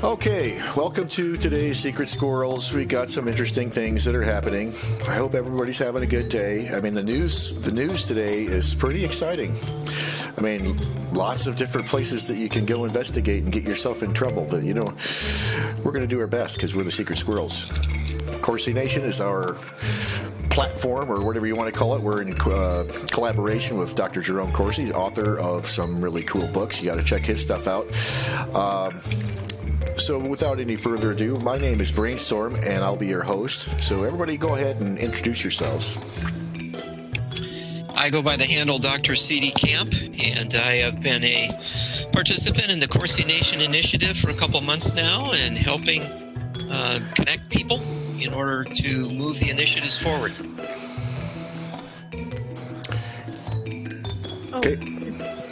Okay, welcome to today's Secret Squirrels. We got some interesting things that are happening. I hope everybody's having a good day. I mean, the news today is pretty exciting. I mean, lots of different places that you can go investigate and get yourself in trouble. But, you know, we're going to do our best because we're the Secret Squirrels. Corsi Nation is our platform, or whatever you want to call it. We're in collaboration with Dr. Jerome Corsi, author of some really cool books. You got to check his stuff out. So without any further ado, my name is Brainstorm, and I'll be your host. So everybody go ahead and introduce yourselves. I go by the handle Dr. C.D. Camp, and I have been a participant in the Corsi Nation initiative for a couple months now and helping connect people in order to move the initiatives forward. Okay.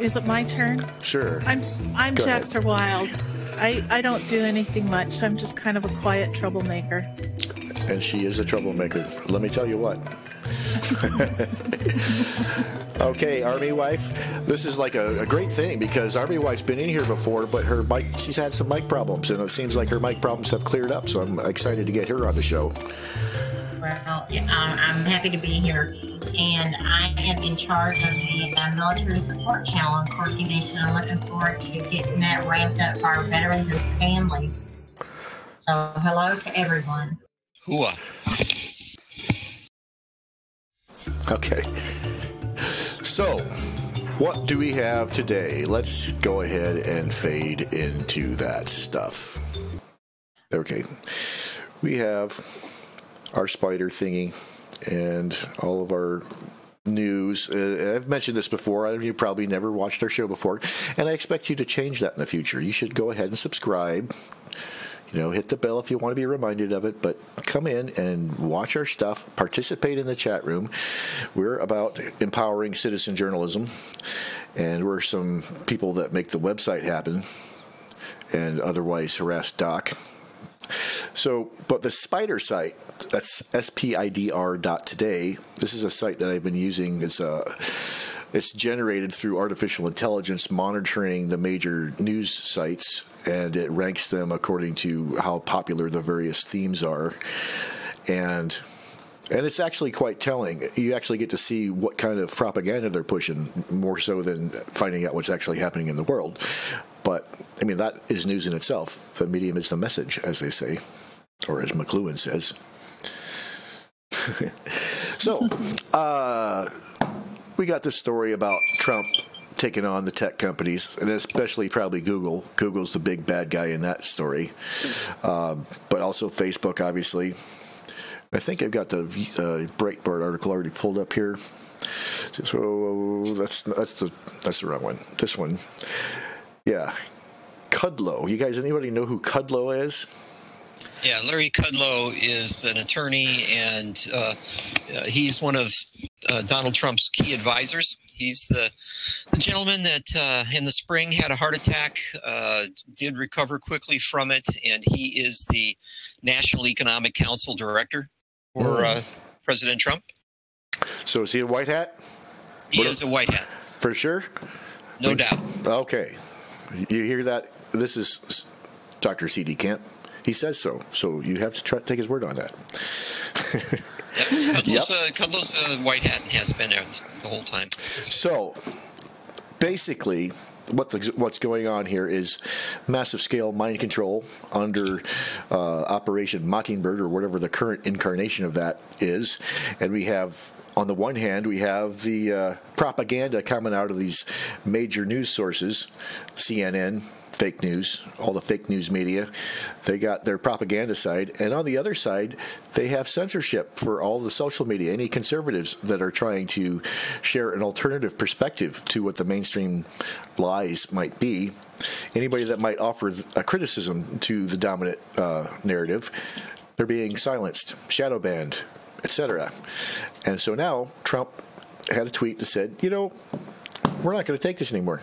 Is it my turn? Sure. I'm Jackson Wild. I don't do anything much. I'm just kind of a quiet troublemaker. And she is a troublemaker. Let me tell you what. Okay, Army Wife. This is like a great thing because Army Wife's been in here before, but her mic, she's had some mic problems, and it seems like her mic problems have cleared up, so I'm excited to get her on the show. Well, I'm happy to be here, and I am in charge of the military support channel on Corsi Nation. I'm looking forward to getting that ramped up for our veterans and families. So, hello to everyone. Hooah. Okay. So, what do we have today? Let's go ahead and fade into that stuff. Okay. We have our spider thingy and all of our news. I've mentioned this before. You probably never watched our show before, and I expect you to change that in the future. You should go ahead and subscribe. You know, hit the bell if you want to be reminded of it, but come in and watch our stuff. Participate in the chat room. We're about empowering citizen journalism, and we're some people that make the website happen and otherwise harass Doc. So, but the spider site, that's spidr.today. This is a site that I've been using. It's generated through artificial intelligence monitoring the major news sites, and it ranks them according to how popular the various themes are. And it's actually quite telling. You actually get to see what kind of propaganda they're pushing, more so than finding out what's actually happening in the world. But, I mean, that is news in itself. The medium is the message, as they say, or as McLuhan says. So, we got this story about Trump taking on the tech companies, and especially probably Google. Google's the big bad guy in that story. But also Facebook, obviously. I think I've got the Breitbart article already pulled up here. So that's the wrong one. This one. Yeah. Kudlow. You guys, anybody know who Kudlow is? Yeah, Larry Kudlow is an attorney, and he's one of Donald Trump's key advisors. He's the gentleman that in the spring had a heart attack, did recover quickly from it, and he is the National Economic Council director for President Trump. So is he a white hat? He is a white hat. For sure? No doubt. Okay. You hear that? This is Dr. C.D. Camp. He says so. So you have to take his word on that. Kudlow's a white hat and has been there the whole time. So basically, what's going on here is massive scale mind control under Operation Mockingbird, or whatever the current incarnation of that is. And we have, on the one hand, we have the propaganda coming out of these major news sources, CNN, fake news, all the fake news media. They got their propaganda side, and on the other side, they have censorship for all the social media, any conservatives that are trying to share an alternative perspective to what the mainstream lies might be. Anybody that might offer a criticism to the dominant narrative, they're being silenced, shadow banned, etc. And so now Trump had a tweet that said, you know, we're not going to take this anymore.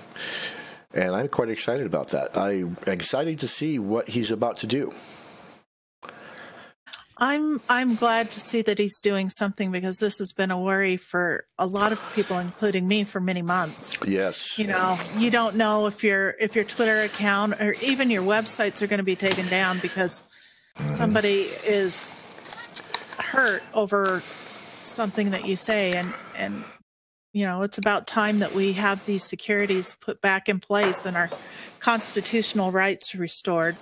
And I'm quite excited about that. I'm excited to see what he's about to do. I'm glad to see that he's doing something, because this has been a worry for a lot of people, including me, for many months. Yes. You know, you don't know if your Twitter account or even your websites are going to be taken down because somebody is hurt over something that you say, and you know, it's about time that we have these securities put back in place and our constitutional rights restored.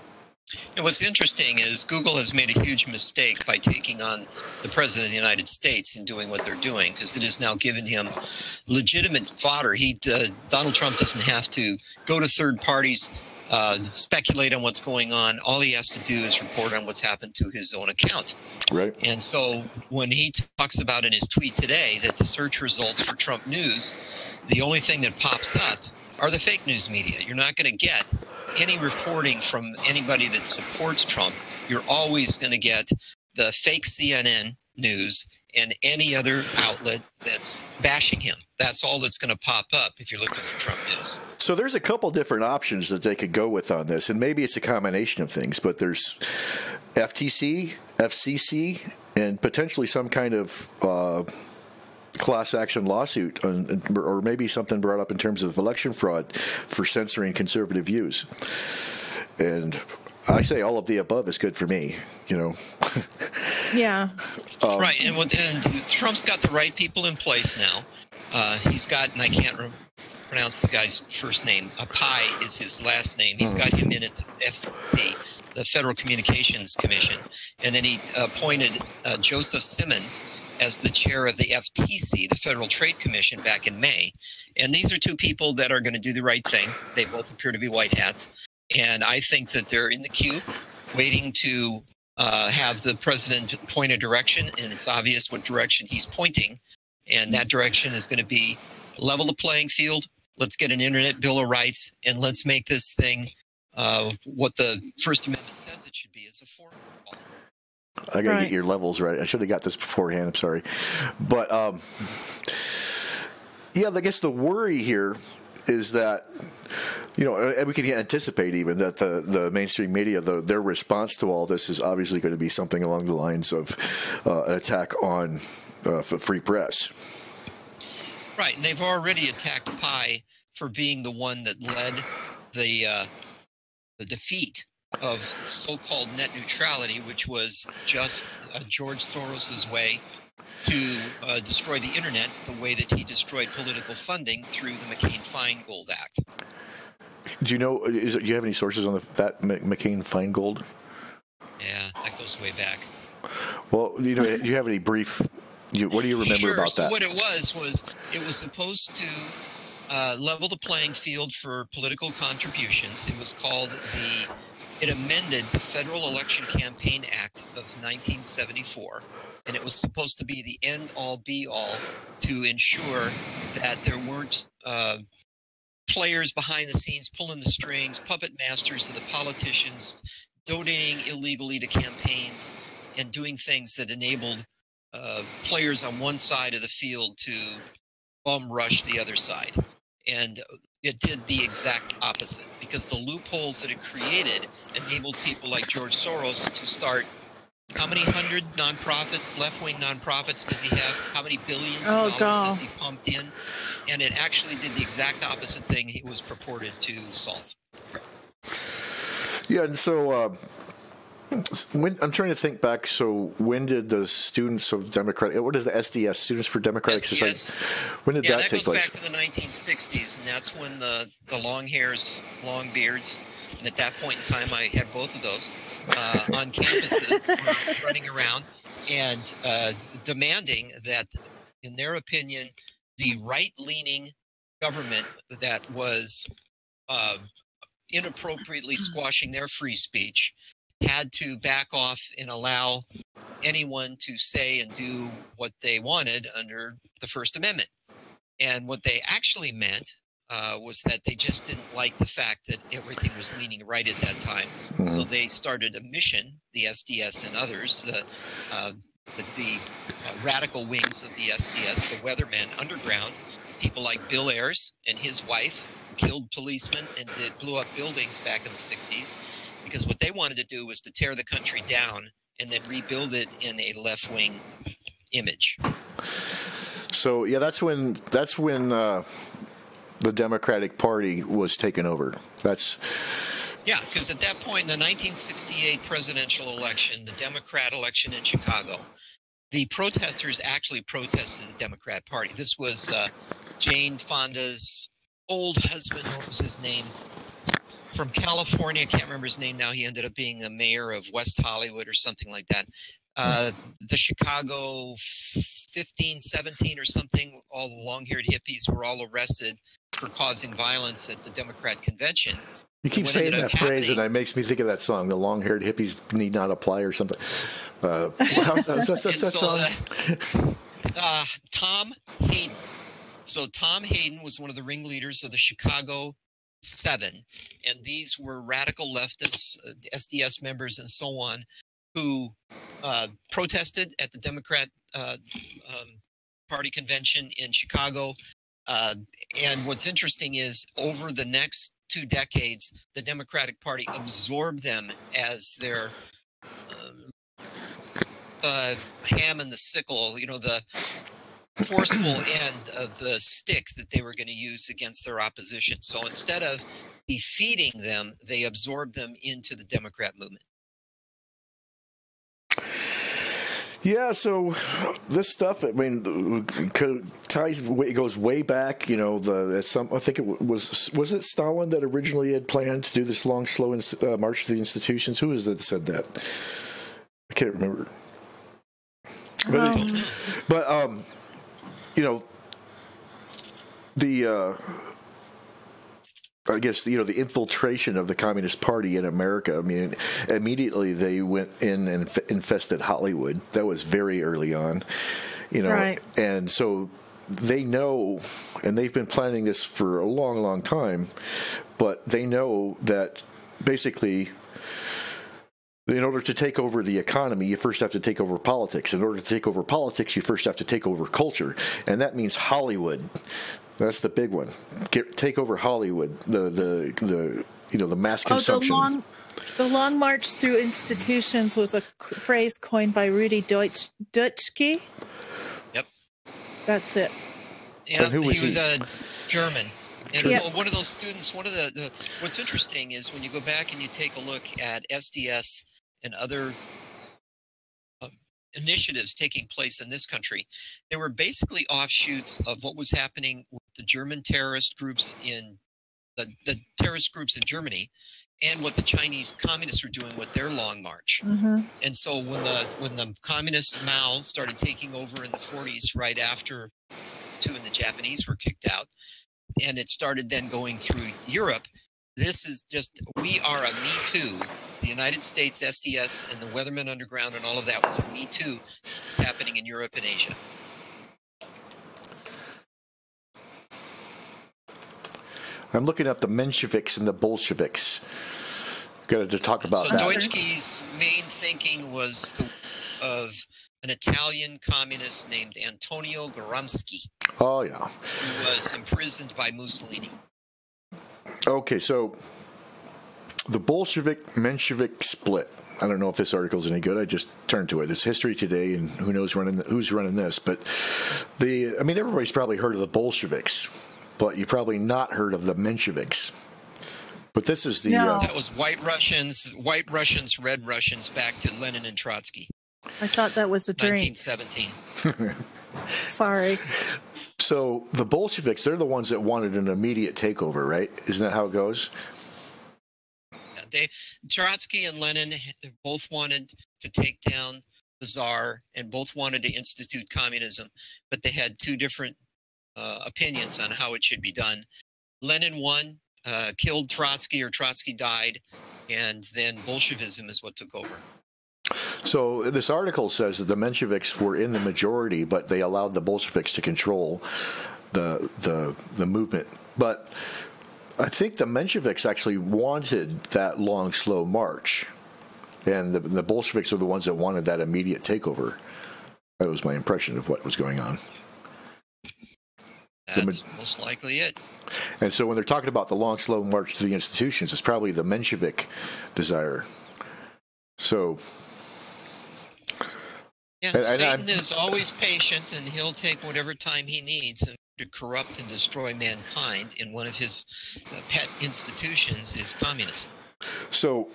And what's interesting is Google has made a huge mistake by taking on the President of the United States and doing what they're doing, because it has now given him legitimate fodder. Donald Trump doesn't have to go to third parties, speculate on what's going on. All he has to do is report on what's happened to his own account. Right. And so when he talks about in his tweet today that the search results for Trump news, the only thing that pops up are the fake news media. You're not going to get any reporting from anybody that supports Trump. You're always going to get the fake CNN news and any other outlet that's bashing him. That's all that's going to pop up if you're looking for Trump news. So there's a couple different options that they could go with on this, and maybe it's a combination of things, but there's FTC, FCC, and potentially some kind of class action lawsuit, or maybe something brought up in terms of election fraud for censoring conservative views. And I say all of the above is good for me, you know. Yeah. Right, and Trump's got the right people in place now. He's got, and I can't pronounce the guy's first name. Pai is his last name. He's got him in at the FCC, the Federal Communications Commission, and then he appointed Joseph Simmons as the chair of the FTC, the Federal Trade Commission, back in May. And these are two people that are going to do the right thing. They both appear to be white hats. And I think that they're in the queue waiting to have the president point a direction, and it's obvious what direction he's pointing. And that direction is going to be level the playing field. Let's get an Internet Bill of Rights, and let's make this thing what the First Amendment says it should be. It's a forum. I got to get your levels right. I should have got this beforehand. I'm sorry. But, yeah, I guess the worry here is that, you know, and we can anticipate even that the mainstream media, their response to all this is obviously going to be something along the lines of an attack on free press. Right, and they've already attacked Pai for being the one that led the defeat of so-called net neutrality, which was just George Soros's way to destroy the internet the way that he destroyed political funding through the McCain-Feingold Act. Do you know, do you have any sources on that McCain-Feingold? Yeah, that goes way back. Well, you know, do you have any brief, what do you remember about that? So what it was it was supposed to level the playing field for political contributions. It was called it amended the Federal Election Campaign Act of 1974, and it was supposed to be the end-all, be-all to ensure that there weren't players behind the scenes pulling the strings, puppet masters of the politicians, donating illegally to campaigns, and doing things that enabled players on one side of the field to bum rush the other side. And it did the exact opposite, because the loopholes that it created enabled people like George Soros to start. How many hundred nonprofits, left-wing nonprofits does he have? How many billions of dollars has he pumped in? And it actually did the exact opposite thing he was purported to solve. Yeah, and so I'm trying to think back. So when did the students of Democratic, what is the SDS, Students for Democratic Society? When did that take place? Yeah, that goes back to the 1960s, and that's when the long hairs, long beards, and at that point in time, I had both of those on campuses running around and demanding that, in their opinion, the right-leaning government that was inappropriately squashing their free speech had to back off and allow anyone to say and do what they wanted under the First Amendment. And what they actually meant was that they just didn't like the fact that everything was leaning right at that time. Mm-hmm. So they started a mission, the SDS and others, the radical wings of the SDS, the Weathermen Underground, people like Bill Ayers and his wife, who killed policemen and blew up buildings back in the 60s. Because what they wanted to do was to tear the country down and then rebuild it in a left-wing image. So yeah, that's when the Democratic Party was taken over. Yeah, because at that point in the 1968 presidential election, the Democrat election in Chicago, the protesters actually protested the Democrat Party. This was Jane Fonda's old husband. What was his name? From California. I can't remember his name now. He ended up being the mayor of West Hollywood or something like that. The Chicago 15, 17 or something, all the long-haired hippies were all arrested for causing violence at the Democrat convention. You keep saying that phrase, and it makes me think of that song, "The long-haired hippies need not apply," or something. How's that song? Tom Hayden. So Tom Hayden was one of the ringleaders of the Chicago 7, and these were radical leftists, SDS members, and so on, who protested at the Democrat Party convention in Chicago. And what's interesting is over the next 2 decades, the Democratic Party absorbed them as their ham and the sickle, the forceful end of the stick that they were going to use against their opposition. So instead of defeating them, they absorbed them into the Democrat movement. Yeah, so this stuff, I mean, it goes way back. I think it was it Stalin that originally had planned to do this long, slow march to the institutions? Who is it that said that? I can't remember. I guess, the infiltration of the Communist Party in America. I mean, immediately they went in and infested Hollywood. That was very early on, Right. And so they know, and they've been planning this for a long, long time, but they know that basically, in order to take over the economy, you first have to take over politics. In order to take over politics, you first have to take over culture, and that means Hollywood. That's the big one. Take over Hollywood. The mass consumption. The long march through institutions was a phrase coined by Rudy Dutschke. Yep, that's it. Yeah, he was German. And so one of those students, what's interesting is when you go back and you take a look at SDS and other initiatives taking place in this country, they were basically offshoots of what was happening with the German terrorist groups in the terrorist groups in Germany, and what the Chinese communists were doing with their long march. Mm-hmm. And so when the communist Mao started taking over in the 40s, right after and the Japanese were kicked out, and it started then going through Europe, this is just, we are a Me Too. The United States, SDS, and the Weatherman Underground and all of that was a Me Too. It's happening in Europe and Asia. I'm looking at the Mensheviks and the Bolsheviks. Got to talk about that. So Deutschke's main thinking was of an Italian communist named Antonio Gramsci. Oh, yeah. Who was imprisoned by Mussolini. Okay, so the Bolshevik-Menshevik split. I don't know if this article is any good. I just turned to it. It's History Today, and who knows who's running this. But everybody's probably heard of the Bolsheviks, but you probably not heard of the Mensheviks. But this is the... No. That was White Russians, Red Russians, back to Lenin and Trotsky. I thought that was a drink. 1917. Sorry. So the Bolsheviks, they're the ones that wanted an immediate takeover, right? Isn't that how it goes? Trotsky and Lenin both wanted to take down the Tsar and both wanted to institute communism, but they had two different opinions on how it should be done. Lenin won, killed Trotsky, or Trotsky died, and then Bolshevism is what took over. So this article says that the Mensheviks were in the majority, but they allowed the Bolsheviks to control the movement. But I think the Mensheviks actually wanted that long, slow march, and the Bolsheviks are the ones that wanted that immediate takeover. That was my impression of what was going on. That's most likely it. And so when they're talking about the long, slow march to the institutions, it's probably the Menshevik desire. So Yeah, Satan is always patient, and he'll take whatever time he needs to corrupt and destroy mankind. And one of his pet institutions is communism. So,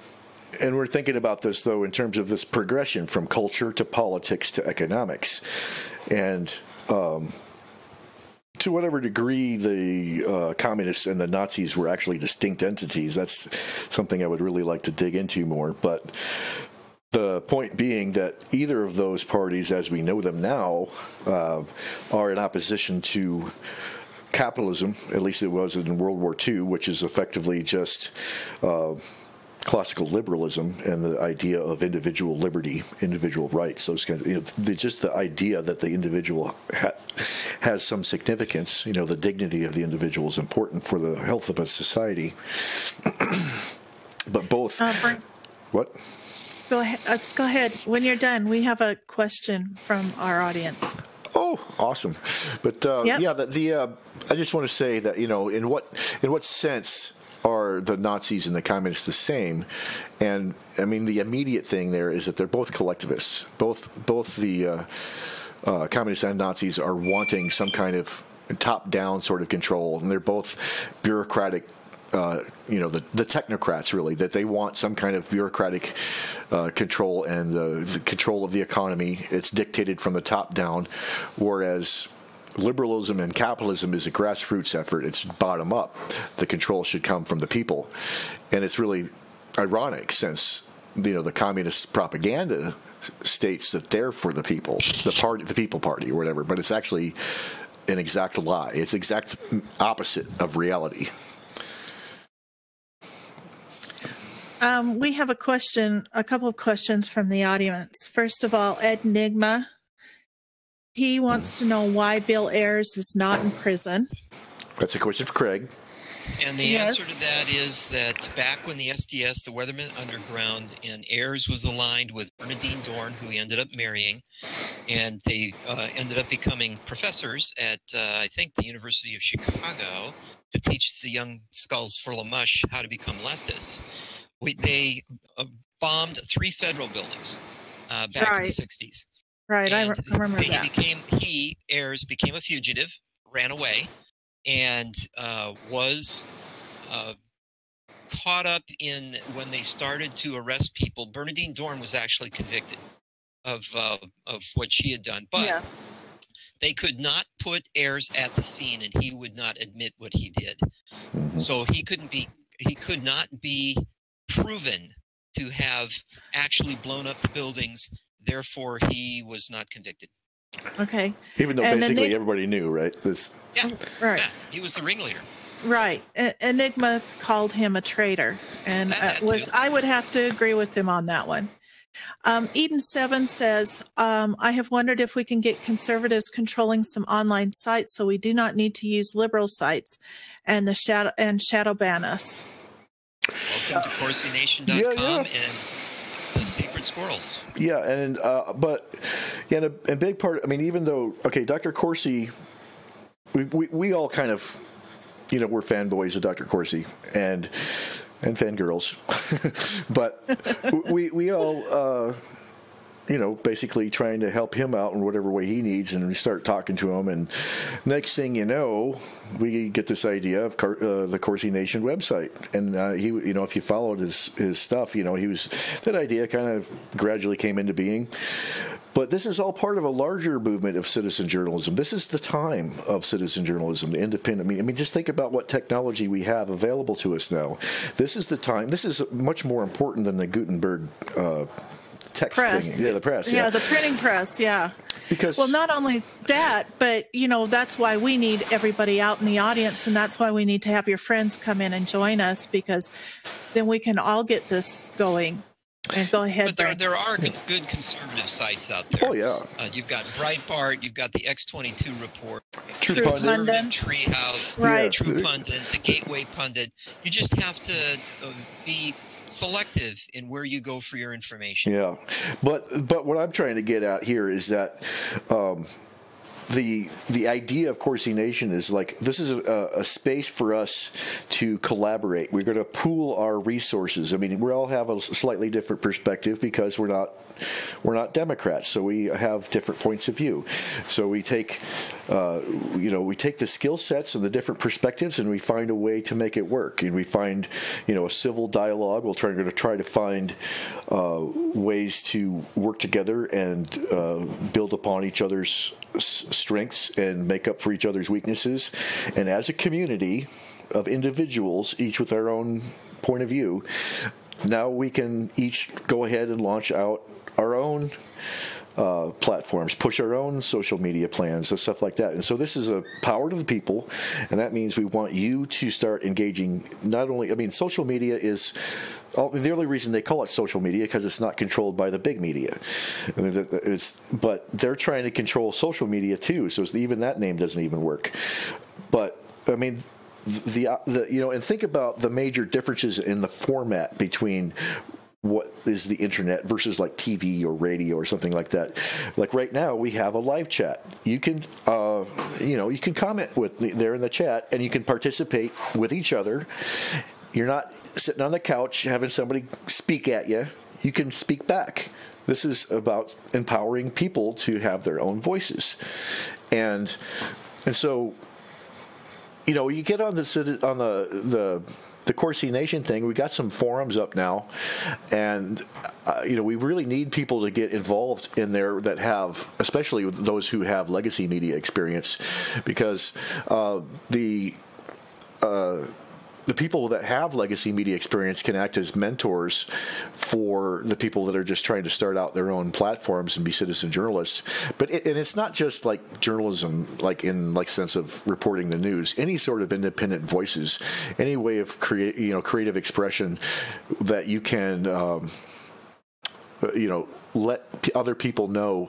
and we're thinking about this, though, in terms of this progression from culture to politics to economics. And to whatever degree the communists and the Nazis were actually distinct entities, that's something I would really like to dig into more. But the point being that either of those parties, as we know them now, are in opposition to capitalism, at least it was in World War II, which is effectively just classical liberalism and the idea of individual liberty, individual rights, those kinds of, just the idea that the individual has some significance, the dignity of the individual is important for the health of a society. But both... What? Go ahead. Go ahead. When you're done, we have a question from our audience. Oh, awesome! But yep. I just want to say that in what sense are the Nazis and the communists the same? And I mean, the immediate thing there is that they're both collectivists. Both the communists and Nazis are wanting some kind of top-down sort of control, and they're both bureaucratic. The technocrats, really, that they want some kind of bureaucratic control and the control of the economy. It's dictated from the top down, whereas liberalism and capitalism is a grassroots effort. It's bottom up. The control should come from the people. And it's really ironic since, the communist propaganda states that they're for the people, the People Party or whatever, but it's actually an exact lie. It's exact opposite of reality. We have a couple of questions from the audience. First of all, Ed Nigma, he wants to know why Bill Ayers is not in prison. That's a question for Craig. And the answer to that is that back when the SDS, the Weatherman Underground, and Ayers was aligned with Bernadine Dorn, who he ended up marrying, and they ended up becoming professors at, I think, the University of Chicago to teach the young skulls for LaMush how to become leftists. They bombed 3 federal buildings back in the 60s. Right, I remember that. Ayers became a fugitive, ran away, and was caught up in when they started to arrest people. Bernadine Dorn was actually convicted of what she had done, but they could not put Ayers at the scene, and he would not admit what he did. So he could not be proven to have actually blown up the buildings. Therefore, he was not convicted. Okay. Even though basically everybody knew, right? Right. Yeah, he was the ringleader. Right. Enigma called him a traitor, and I would have to agree with him on that one. Eden7 says, I have wondered if we can get conservatives controlling some online sites so we do not need to use liberal sites and shadow ban us. Welcome to CorsiNation.com and the Secret Squirrels. Yeah, and a big part. I mean, even though Dr. Corsi, we all kind of, we're fanboys of Dr. Corsi and fangirls, but we all. Basically trying to help him out in whatever way he needs, and we start talking to him, and next thing you know, we get this idea of the Corsi Nation website, and he, if you followed his stuff, that idea kind of gradually came into being. But this is all part of a larger movement of citizen journalism. This is the time of citizen journalism, the independent. I mean, just think about what technology we have available to us now. This is the time. This is much more important than the Gutenberg text press. Thing. Yeah, the press. Yeah, the printing press. Yeah. Because not only that, but that's why we need everybody out in the audience, and that's why we need to have your friends come in and join us, because then we can all get this going. And go ahead. But there are good conservative sites out there. Oh yeah. You've got Breitbart. You've got the X22 Report. True Conservative Pundit. Treehouse. Right. True Pundit. The Gateway Pundit. You just have to be selective in where you go for your information. Yeah, but what I'm trying to get at here is that the idea of Corsi Nation is like, this is a space for us to collaborate. We're going to pool our resources. I mean, we all have a slightly different perspective because we're not Democrats, so we have different points of view. So we take the skill sets and the different perspectives, and we find a way to make it work. And we find, a civil dialogue. We're going to try to find ways to work together and build upon each other's strengths and make up for each other's weaknesses. And as a community of individuals, each with our own point of view, now we can each go ahead and launch out our own platforms, push our own social media plans and stuff like that. And so this is a power to the people, and that means we want you to start engaging. Not only, social media is the only reason they call it social media because it's not controlled by the big media. But they're trying to control social media too, so even that name doesn't even work. But and think about the major differences in the format between what is the internet versus like TV or radio or something like that. Like right now we have a live chat. You can you can comment there in the chat, and you can participate with each other. You're not sitting on the couch having somebody speak at you. You can speak back. This is about empowering people to have their own voices. And so you get on the Corsi Nation thing. We got some forums up now, and we really need people to get involved in there that have, especially those who have legacy media experience, because the people that have legacy media experience can act as mentors for the people that are just trying to start out their own platforms and be citizen journalists. But it's not just like journalism, like in sense of reporting the news. Any sort of independent voices, any way of creative expression that you can let other people know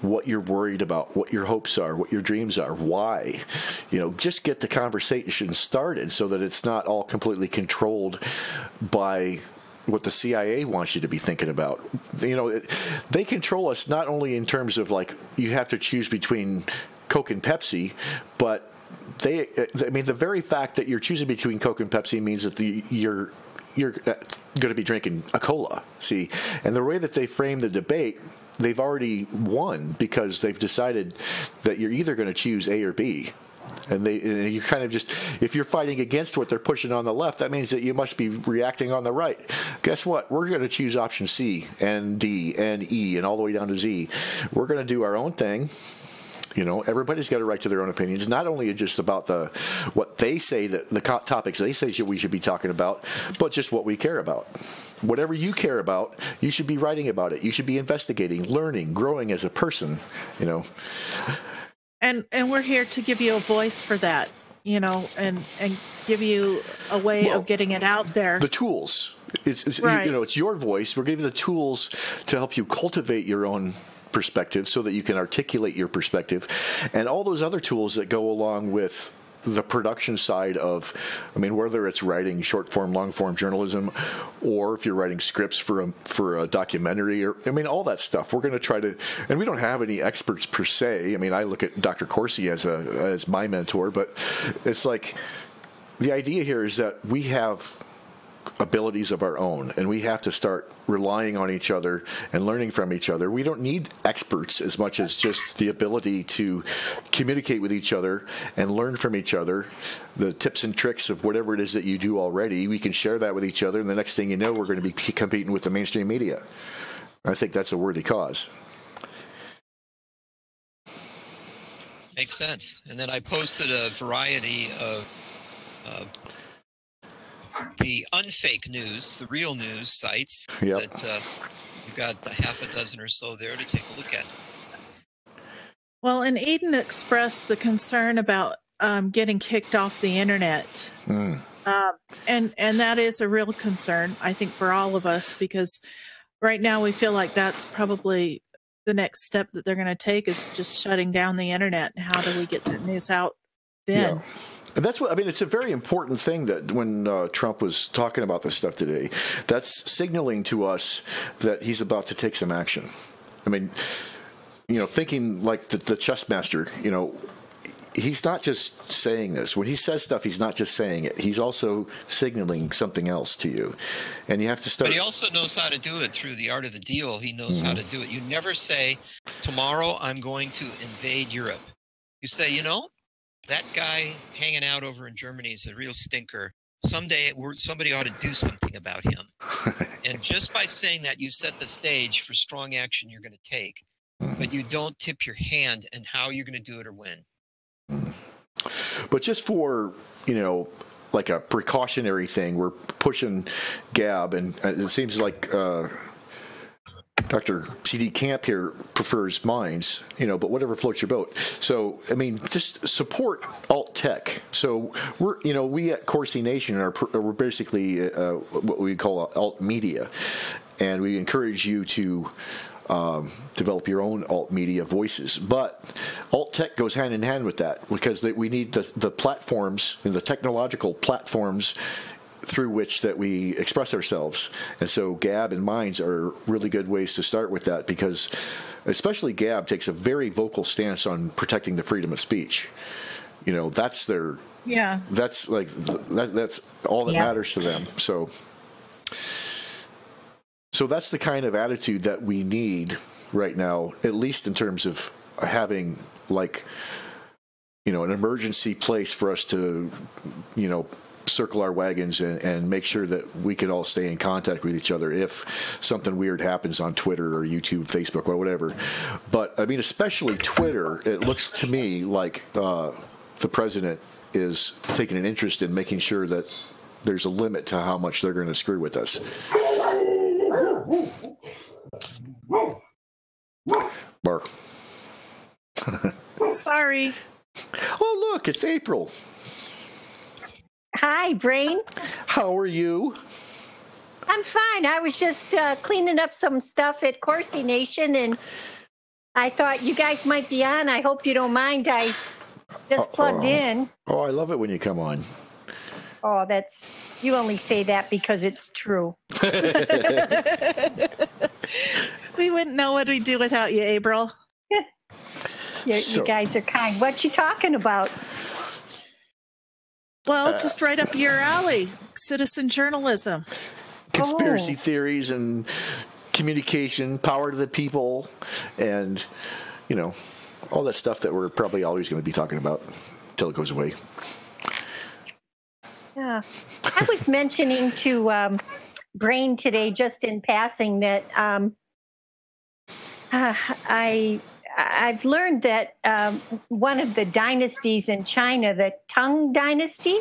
what you're worried about, what your hopes are, what your dreams are, why. Just get the conversation started so that it's not all completely controlled by what the CIA wants you to be thinking about. They control us not only in terms of like you have to choose between Coke and Pepsi, but the very fact that you're choosing between Coke and Pepsi means that you're going to be drinking a cola. See, and the way that they frame the debate, they've already won because they've decided that you're either going to choose A or B. And you kind of just, if you're fighting against what they're pushing on the left, that means that you must be reacting on the right. Guess what? We're going to choose option C and D and E and all the way down to Z. We're going to do our own thing. Everybody's got a right to their own opinions, not only just about what they say, that the topics they say we should be talking about, but just what we care about. Whatever you care about, you should be writing about it. You should be investigating, learning, growing as a person, And we're here to give you a voice for that, and give you a way of getting it out there. The tools. It's right. It's your voice. We're giving you the tools to help you cultivate your own perspective so that you can articulate your perspective, and all those other tools that go along with the production side of, whether it's writing short form, long form journalism, or if you're writing scripts for a documentary, or all that stuff. We're going to try to, and we don't have any experts per se. I look at Dr. Corsi as my mentor, but it's like the idea here is that we have abilities of our own, and we have to start relying on each other and learning from each other. We don't need experts as much as just the ability to communicate with each other and learn from each other. The tips and tricks of whatever it is that you do already, we can share that with each other, and the next thing you know, we're going to be competing with the mainstream media. I think that's a worthy cause. Makes sense. And then I posted a variety of the unfake news, the real news sites. Yep. That you've got a half a dozen or so there to take a look at. Well, and Eden expressed the concern about getting kicked off the internet. And that is a real concern, I think, for all of us, because right now we feel like that's probably the next step that they're going to take, is just shutting down the internet. How do we get the news out then? Yeah. And that's what it's a very important thing that when Trump was talking about this stuff today, that's signaling to us that he's about to take some action. thinking like the chess master, he's not just saying this. When he says stuff, he's not just saying it. He's also signaling something else to you. And you have to start. But he also knows how to do it through the art of the deal. He knows how to do it. You never say, tomorrow I'm going to invade Europe. You say, that guy hanging out over in Germany is a real stinker. Someday somebody ought to do something about him. And just by saying that, you set the stage for strong action you're going to take. But you don't tip your hand in how you're going to do it or when. But just for, like a precautionary thing, we're pushing Gab, and it seems like Dr. C.D. Camp here prefers mines, but whatever floats your boat. So, just support alt tech. So we at Corsi Nation we're basically what we call alt media, and we encourage you to develop your own alt media voices. But alt tech goes hand in hand with that, because we need the platforms and the technological platforms through which that we express ourselves. And so Gab and Minds are really good ways to start with that, because especially Gab takes a very vocal stance on protecting the freedom of speech. That's their, that's like, that's all that matters to them. So that's the kind of attitude that we need right now, at least in terms of having an emergency place for us to, circle our wagons and make sure that we can all stay in contact with each other if something weird happens on Twitter or YouTube, Facebook, or whatever. But especially Twitter, it looks to me like the president is taking an interest in making sure that there's a limit to how much they're going to screw with us. Bar. Sorry. Oh, look, it's April. Hi, Brain. How are you? I'm fine. I was just cleaning up some stuff at Corsi Nation, and I thought you guys might be on. I hope you don't mind. I just plugged in. Oh, I love it when you come on. Oh, you only say that because it's true. We wouldn't know what we'd do without you, April. You guys are kind. What you talking about? Well, just right up your alley. Citizen journalism. Conspiracy theories and communication, power to the people, and, all that stuff that we're probably always going to be talking about until it goes away. Yeah. I was mentioning to Brain today, just in passing, that I've learned that one of the dynasties in China, the Tang Dynasty,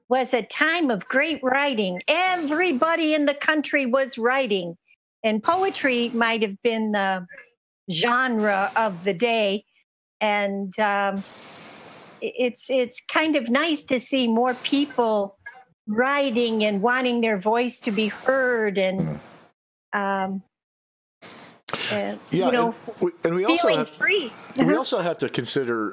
was a time of great writing. Everybody in the country was writing, and poetry might have been the genre of the day. And it's kind of nice to see more people writing and wanting their voice to be heard, and and we also free. We also have to consider,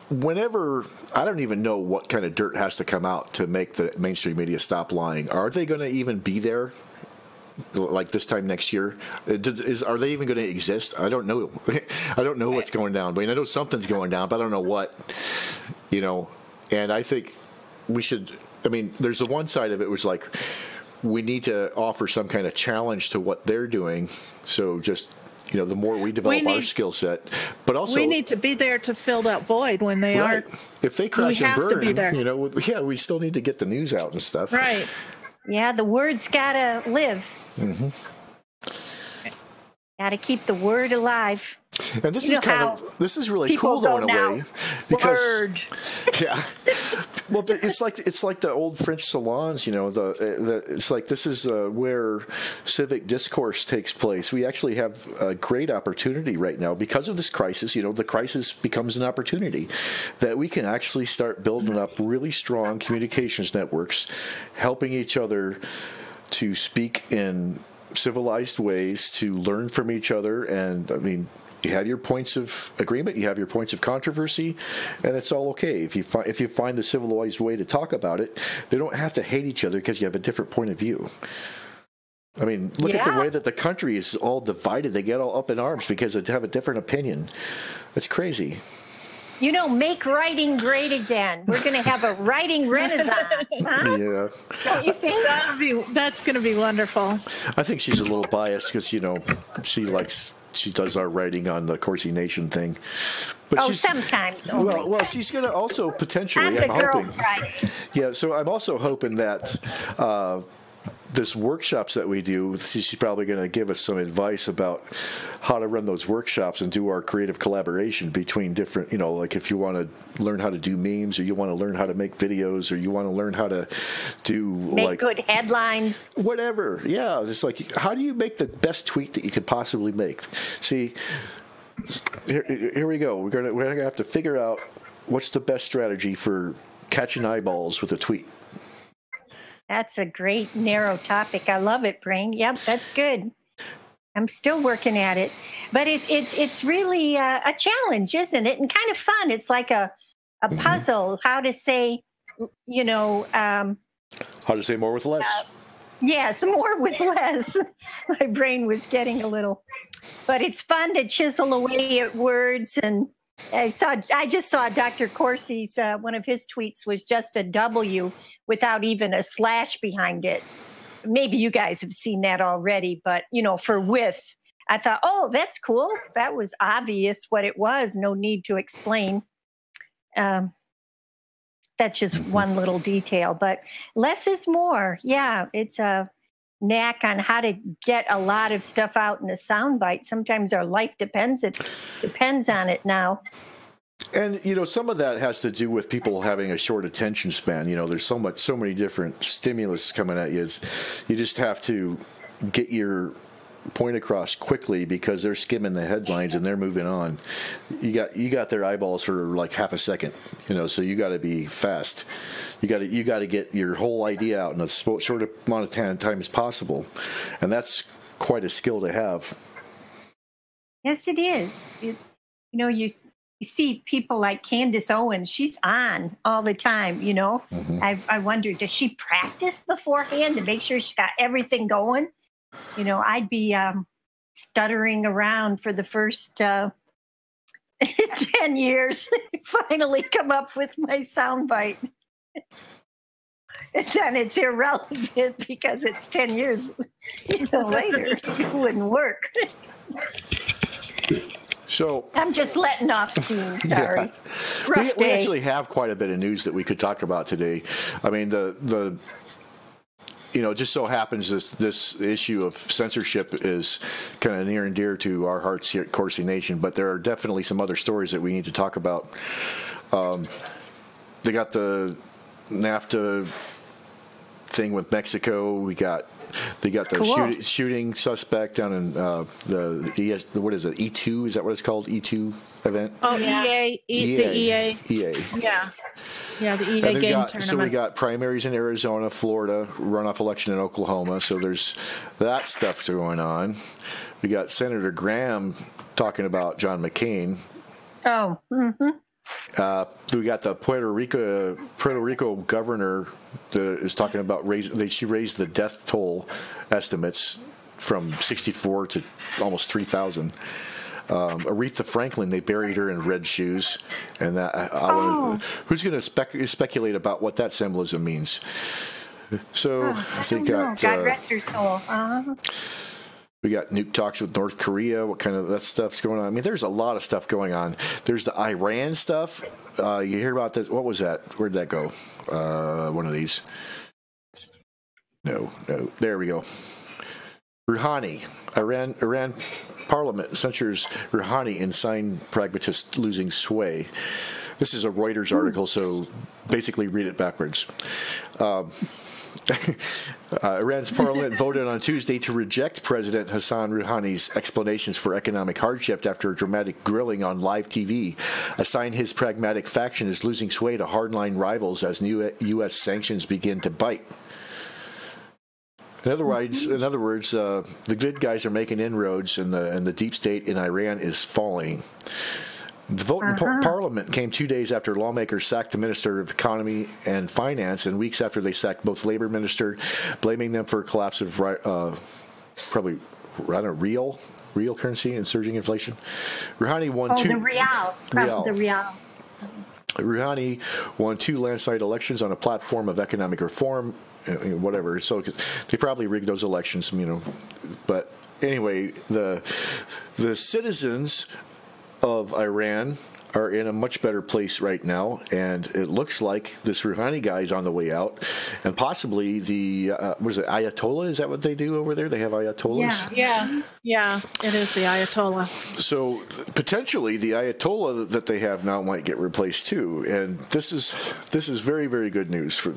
whenever, I don't even know what kind of dirt has to come out to make the mainstream media stop lying. Are they going to even be there like this time next year? Are they even going to exist? I don't know. I don't know what's going down. I know something's going down, but I don't know what, and I think we should, there's the one side of it which we need to offer some kind of challenge to what they're doing. So just, the more we develop our skill set, but also we need to be there to fill that void when they aren't. If they crash and burn, to be there. We still need to get the news out and stuff. Right. Yeah, the word's gotta live. Mm-hmm. Gotta keep the word alive. And this is really cool though, in a way, because well, it's like the old French salons, it's like this is where civic discourse takes place. We actually have a great opportunity right now because of this crisis. The crisis becomes an opportunity that we can actually start building up really strong communications networks, helping each other to speak in civilized ways, to learn from each other. And you have your points of agreement, you have your points of controversy, and it's all okay. If you find the civilized way to talk about it, they don't have to hate each other because you have a different point of view. I mean, look at the way that the country is all divided. They get all up in arms because they have a different opinion. It's crazy. You know, make writing great again. We're going to have a writing renaissance, huh? Yeah. Don't you think? That's going to be wonderful. I think she's a little biased because, you know, she does our writing on the Corsi Nation thing. But sometimes only. Well, she's going to also potentially, I'm hoping. Yeah, so I'm also hoping that this workshops that we do, she's probably going to give us some advice about how to run those workshops and do our creative collaboration between different, you know, like if you want to learn how to do memes, or you want to learn how to make videos, or you want to learn how to make good headlines, whatever. Yeah, it's like, how do you make the best tweet that you could possibly make? See, here we go. We're gonna have to figure out what's the best strategy for catching eyeballs with a tweet. That's a great narrow topic. I love it, Brain. Yep, that's good. I'm still working at it, but it's really a challenge, isn't it? And kind of fun. It's like a puzzle. How to say, you know, how to say more with less. Yes, more with less. My brain was getting a little, but it's fun to chisel away at words. And I just saw Dr. Corsi's one of his tweets was just a W without even a slash behind it. Maybe you guys have seen that already, but you know, for with, I thought, oh, that's cool. That was obvious what it was. No need to explain. That's just one little detail, but less is more. Yeah, it's a knack on how to get a lot of stuff out in a soundbite. Sometimes our life depends on it now. And, you know, some of that has to do with people having a short attention span. You know, there's so many different stimulus coming at you. You just have to get your point across quickly because they're skimming the headlines and they're moving on. You got their eyeballs for like half a second, you know, so you got to be fast. You got to get your whole idea out in a short amount of time as possible. And that's quite a skill to have. Yes, it is. You know, you see people like Candace Owens, she's on all the time, you know. Mm-hmm. I wonder, does she practice beforehand to make sure she's got everything going? You know, I'd be stuttering around for the first 10 years, finally come up with my soundbite. And then it's irrelevant because it's 10 years later. It wouldn't work. So I'm just letting off steam. Sorry. Yeah. We actually have quite a bit of news that we could talk about today. I mean, the you know, it just so happens this issue of censorship is kind of near and dear to our hearts here at Corsi Nation, but there are definitely some other stories that we need to talk about. They got the NAFTA thing with Mexico. They got the shooting suspect down in what is it, E2? Is that what it's called? E2 event? Oh, yeah. The EA. Yeah, the EA game tournament. So we got primaries in Arizona, Florida, runoff election in Oklahoma. So there's that stuff going on. We got Senator Graham talking about John McCain. Oh, mm-hmm. We got the Puerto Rico governor that is talking about she raised the death toll estimates from 64 to almost 3,000. Aretha Franklin, they buried her in red shoes, and who's going to speculate about what that symbolism means? So God rest her soul. Uh-huh. We got nuke talks with North Korea. What kind of that stuff's going on? I mean, there's a lot of stuff going on. There's the Iran stuff. You hear about this? What was that? Where did that go? One of these. No. There we go. Rouhani. Iran Parliament censures Rouhani and sign pragmatist losing sway. This is a Reuters article, so basically read it backwards. Iran's parliament voted on Tuesday to reject President Hassan Rouhani's explanations for economic hardship after a dramatic grilling on live TV. A sign his pragmatic faction is losing sway to hardline rivals as new U.S. sanctions begin to bite. In other words, the good guys are making inroads, and the deep state in Iran is falling. The vote in Parliament came 2 days after lawmakers sacked the Minister of Economy and Finance, and weeks after they sacked both Labour Minister, blaming them for a collapse of probably real currency and surging inflation. Rouhani won the real. Rouhani won 2 landslide elections on a platform of economic reform, whatever. So they probably rigged those elections, But anyway, the citizens of Iran are in a much better place right now, and it looks like this Rouhani guy is on the way out, and possibly the what is it, Ayatollah? Is that what they do over there? They have Ayatollahs. Yeah. It is the Ayatollah. So potentially the Ayatollah that they have now might get replaced too, and this is very, very good news for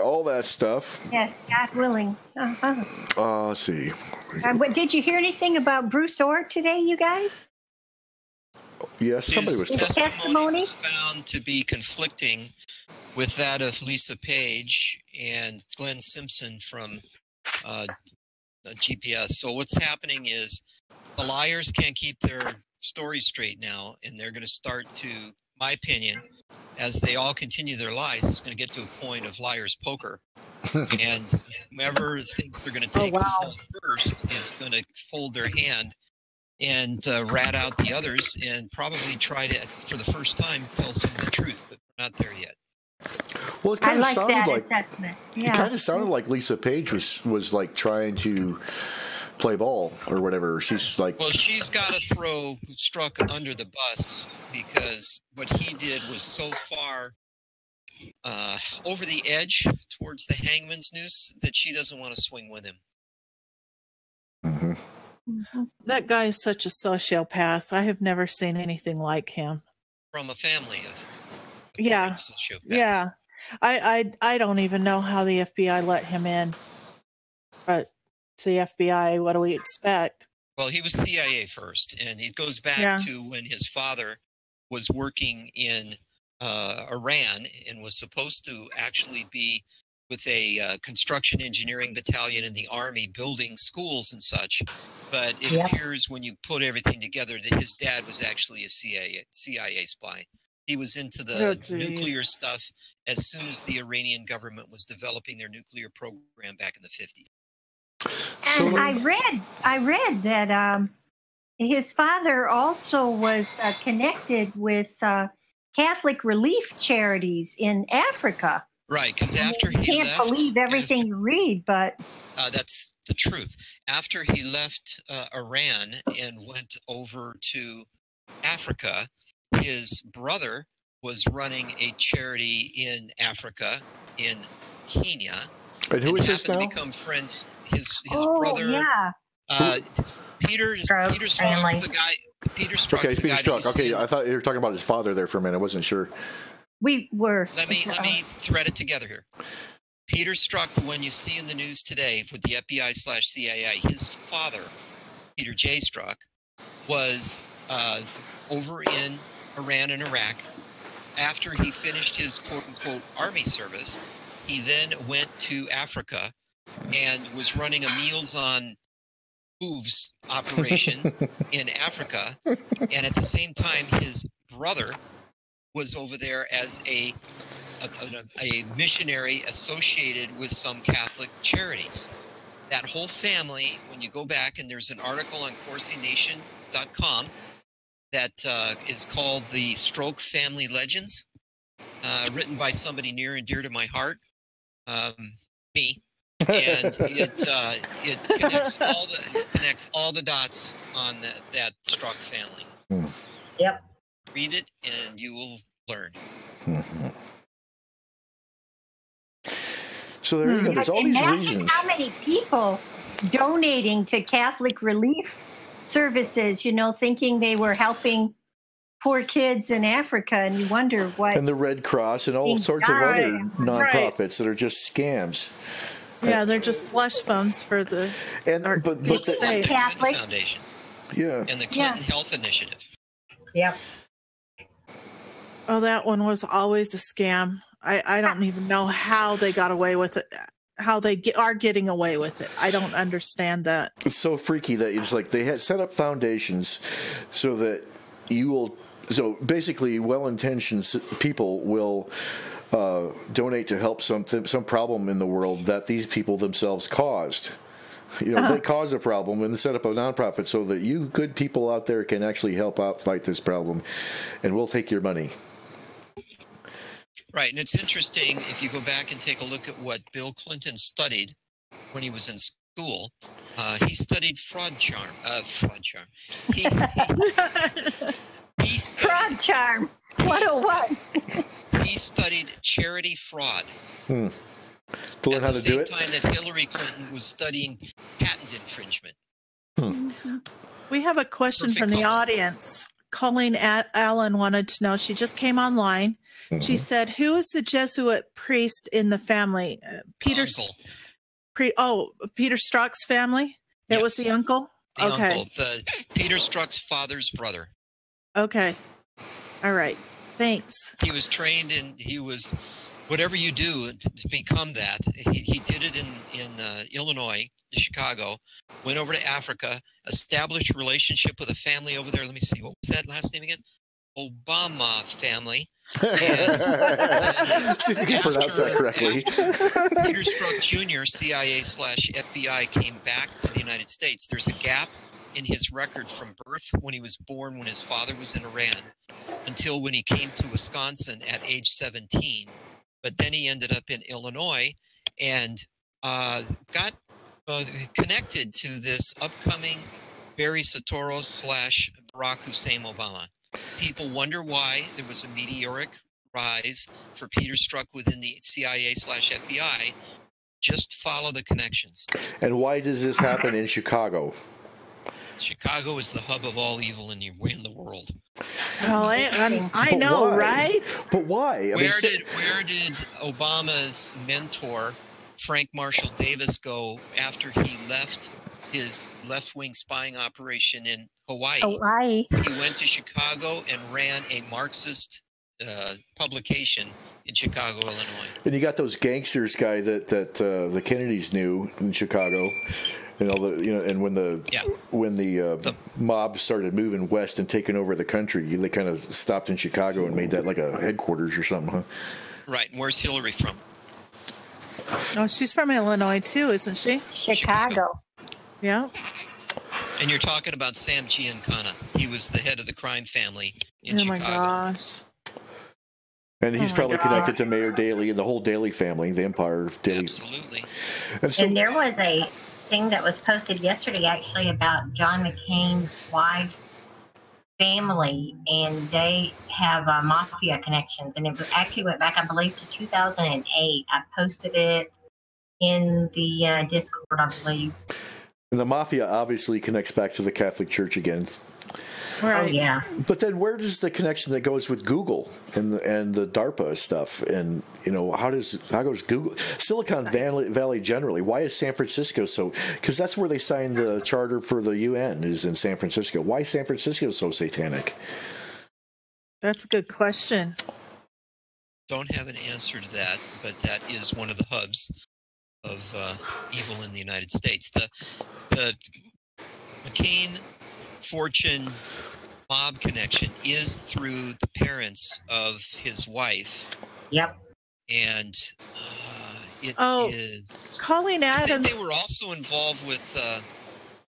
all that stuff. Yes, God willing. Let's see. Did you hear anything about Bruce Orr today, you guys? Yes, somebody was talking. Testimony was found to be conflicting with that of Lisa Page and Glenn Simpson from GPS. So what's happening is the liars can't keep their stories straight now, and they're going to start to, my opinion, as they all continue their lies, it's going to get to a point of liar's poker. And whoever thinks they're going to take the fall first is going to fold their hand and rat out the others and probably try to, for the first time, tell some of the truth, but we're not there yet. Well, it kind of sounded that like assessment. Yeah. It kind of sounded like Lisa Page was like trying to play ball or whatever. She's like, well, she's got to throw Strzok under the bus because what he did was so far over the edge towards the hangman's noose that she doesn't want to swing with him. That guy is such a sociopath. I have never seen anything like him. From a family of sociopaths. Yeah. I don't even know how the FBI let him in. But it's the FBI. What do we expect? Well, he was CIA first, and it goes back to when his father was working in Iran and was supposed to actually be with a construction engineering battalion in the Army building schools and such. But it appears when you put everything together that his dad was actually a CIA spy. He was into the nuclear stuff as soon as the Iranian government was developing their nuclear program back in the 50s. And I read that his father also was connected with Catholic relief charities in Africa. Right, because after he can't left, believe everything you read, but that's the truth. After he left Iran and went over to Africa, his brother was running a charity in Africa, in Kenya. And who is this now? To become friends. His brother, Peter Strzok, the guy. Peter Strzok. Okay, Peter Strzok. Okay, I thought you were talking about his father there for a minute. I wasn't sure. We were. Let me thread it together here. Peter Strzok, the one you see in the news today with the FBI/CIA, his father, Peter J. Strzok, was over in Iran and Iraq. After he finished his quote-unquote army service, he then went to Africa and was running a Meals on Hooves operation in Africa. And at the same time, his brother was over there as a missionary associated with some Catholic charities. That whole family, when you go back, and there's an article on CorsiNation.com that is called The Stroke Family Legends, written by somebody near and dear to my heart, me. And it connects all the dots on that Strzok family. Yep. Read it and you will learn. So there you go. There's all these reasons. How many people donating to Catholic relief services, thinking they were helping poor kids in Africa, and you wonder what. And the Red Cross and all sorts of other nonprofits that are just scams. Yeah, they're just slush funds for the but the Catholic Foundation. Yeah. And the Clinton Health Initiative. Yep. Oh, that one was always a scam. I don't even know how they got away with it. How they are getting away with it. I don't understand that. It's so freaky that it's like they had set up foundations so that you will. So basically, well-intentioned people will donate to help some problem in the world that these people themselves caused. They cause a problem and set up a nonprofit so that you good people out there can actually help out fight this problem, and we'll take your money. Right, and it's interesting if you go back and take a look at what Bill Clinton studied when he was in school. He studied fraud charm. He studied, fraud charm. 101. He studied charity fraud. To learn how to do it. At the same time that Hillary Clinton was studying patent infringement. We have a question from the audience. Colleen Allen wanted to know. She just came online. She said, "Who is the Jesuit priest in the family?" Peter Strzok's family. It was the uncle. Uncle, the Peter Strzok's father's brother. Okay. All right. Thanks. He was trained in. He was whatever you do to become that. He did it in Illinois, Chicago. Went over to Africa, established a relationship with a family over there. Let me see. What was that last name again? Obama family. See if you can pronounce that correctly. Peter Strzok Jr., CIA/FBI, came back to the United States. There's a gap in his record from birth when he was born, when his father was in Iran, until when he came to Wisconsin at age 17. But then he ended up in Illinois and got connected to this upcoming Barry Soetoro/Barack Hussein Obama. People wonder why there was a meteoric rise for Peter Strzok within the CIA/FBI. Just follow the connections. And why does this happen in Chicago? Chicago is the hub of all evil in the world. Well, I know, why? right? But why? Where did Obama's mentor, Frank Marshall Davis, go after he left his left-wing spying operation in Hawaii? He went to Chicago and ran a Marxist publication in Chicago, Illinois. And you got those gangsters guy that the Kennedys knew in Chicago, and when the mob started moving west and taking over the country, they kind of stopped in Chicago and made that like a headquarters or something, huh? Right. And where's Hillary from? Oh, she's from Illinois too, isn't she? Chicago. Yeah. And you're talking about Sam Giancana. He was the head of the crime family in Chicago. Oh my gosh. And he's probably connected to Mayor Daley and the whole Daley family, the Empire of Daley. Absolutely. And there was a thing that was posted yesterday, actually, about John McCain's wife's family, and they have mafia connections. And it actually went back, I believe, to 2008. I posted it in the Discord, I believe. And the mafia obviously connects back to the Catholic Church again. Right. Oh, yeah. But then where does the connection that goes with Google and the DARPA stuff? And, how goes Google? Silicon Valley generally. Why is San Francisco so? Because that's where they signed the charter for the UN, is in San Francisco. Why is San Francisco so satanic? That's a good question. Don't have an answer to that, but that is one of the hubs of evil in the United States. The McCain fortune mob connection is through the parents of his wife. Yep. And it is. Colleen Adams. They were also involved with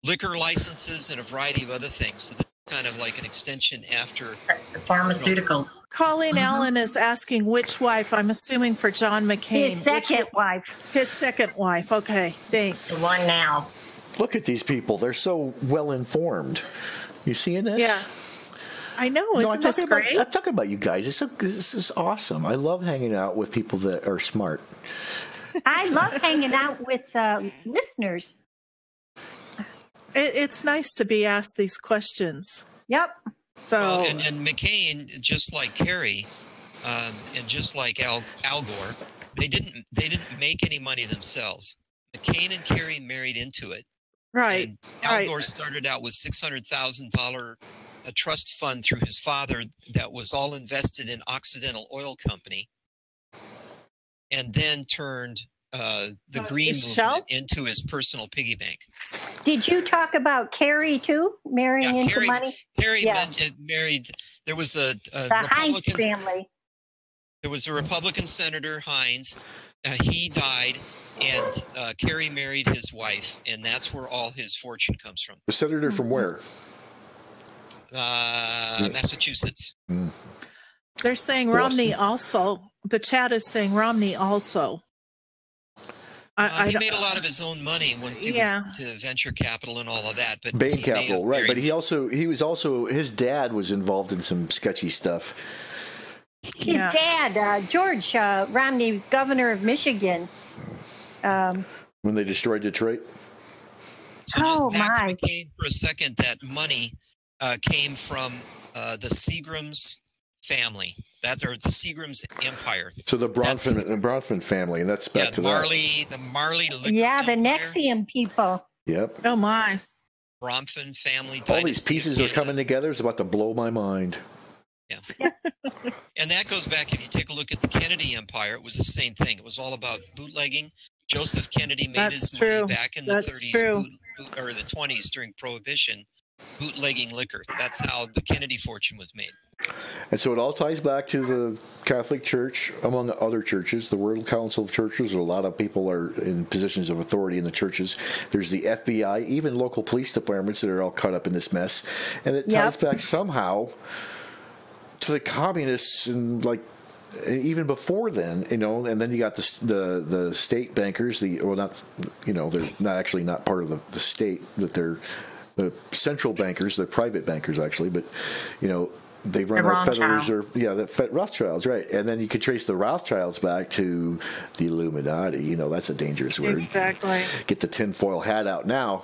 liquor licenses and a variety of other things. So that's kind of like an extension after The pharmaceuticals. Colleen Allen is asking which wife. I'm assuming for John McCain. His second wife. His second wife. Okay, thanks. The one now. Look at these people. They're so well informed. You seeing this? Yeah. I know. Isn't this great? I'm talking about you guys. This is awesome. I love hanging out with people that are smart. I love hanging out with listeners. It's nice to be asked these questions. Yep. So and McCain, just like Kerry, and just like Al Gore, they didn't make any money themselves. McCain and Kerry married into it. Right. And Al Gore started out with $600,000 a trust fund through his father that was all invested in Occidental Oil Company, and then turned the Green Movement into his personal piggy bank. Did you talk about Carrie too, marrying into money? Carrie married. There was a the Hines family. There was a Republican senator, Hines. He died, and Carrie married his wife, and that's where all his fortune comes from. The senator from where? Massachusetts. They're saying Romney also. The chat is saying Romney also. He made a lot of his own money when he was to venture capital and all of that. But Bain Capital, right? But he was also his dad was involved in some sketchy stuff. His dad, George Romney, was governor of Michigan. When they destroyed Detroit. So just back to McCain for a second. That money came from the Seagrams family. Or the Seagrams empire. So the Bronfman family, and that's back to the Marley. Yeah, the NXIVM people. Yep. Oh my. Bronfman family. All these pieces are coming together. It's about to blow my mind. Yeah. And that goes back, if you take a look at the Kennedy empire, it was the same thing. It was all about bootlegging. Joseph Kennedy made his money back in the 30s or the 20s during Prohibition, bootlegging liquor. That's how the Kennedy fortune was made. And so it all ties back to the Catholic Church, among other churches, the World Council of Churches. A lot of people are in positions of authority in the churches. There's the FBI, even local police departments that are all caught up in this mess. And it ties back somehow to the communists, and like even before then, and then you got the state bankers, they're not part of the state, that they're the central bankers, they're private bankers actually, but they run our Federal Reserve, the Rothschilds, right? And then you could trace the Rothschilds back to the Illuminati. That's a dangerous word. Exactly. Get the tinfoil hat out now.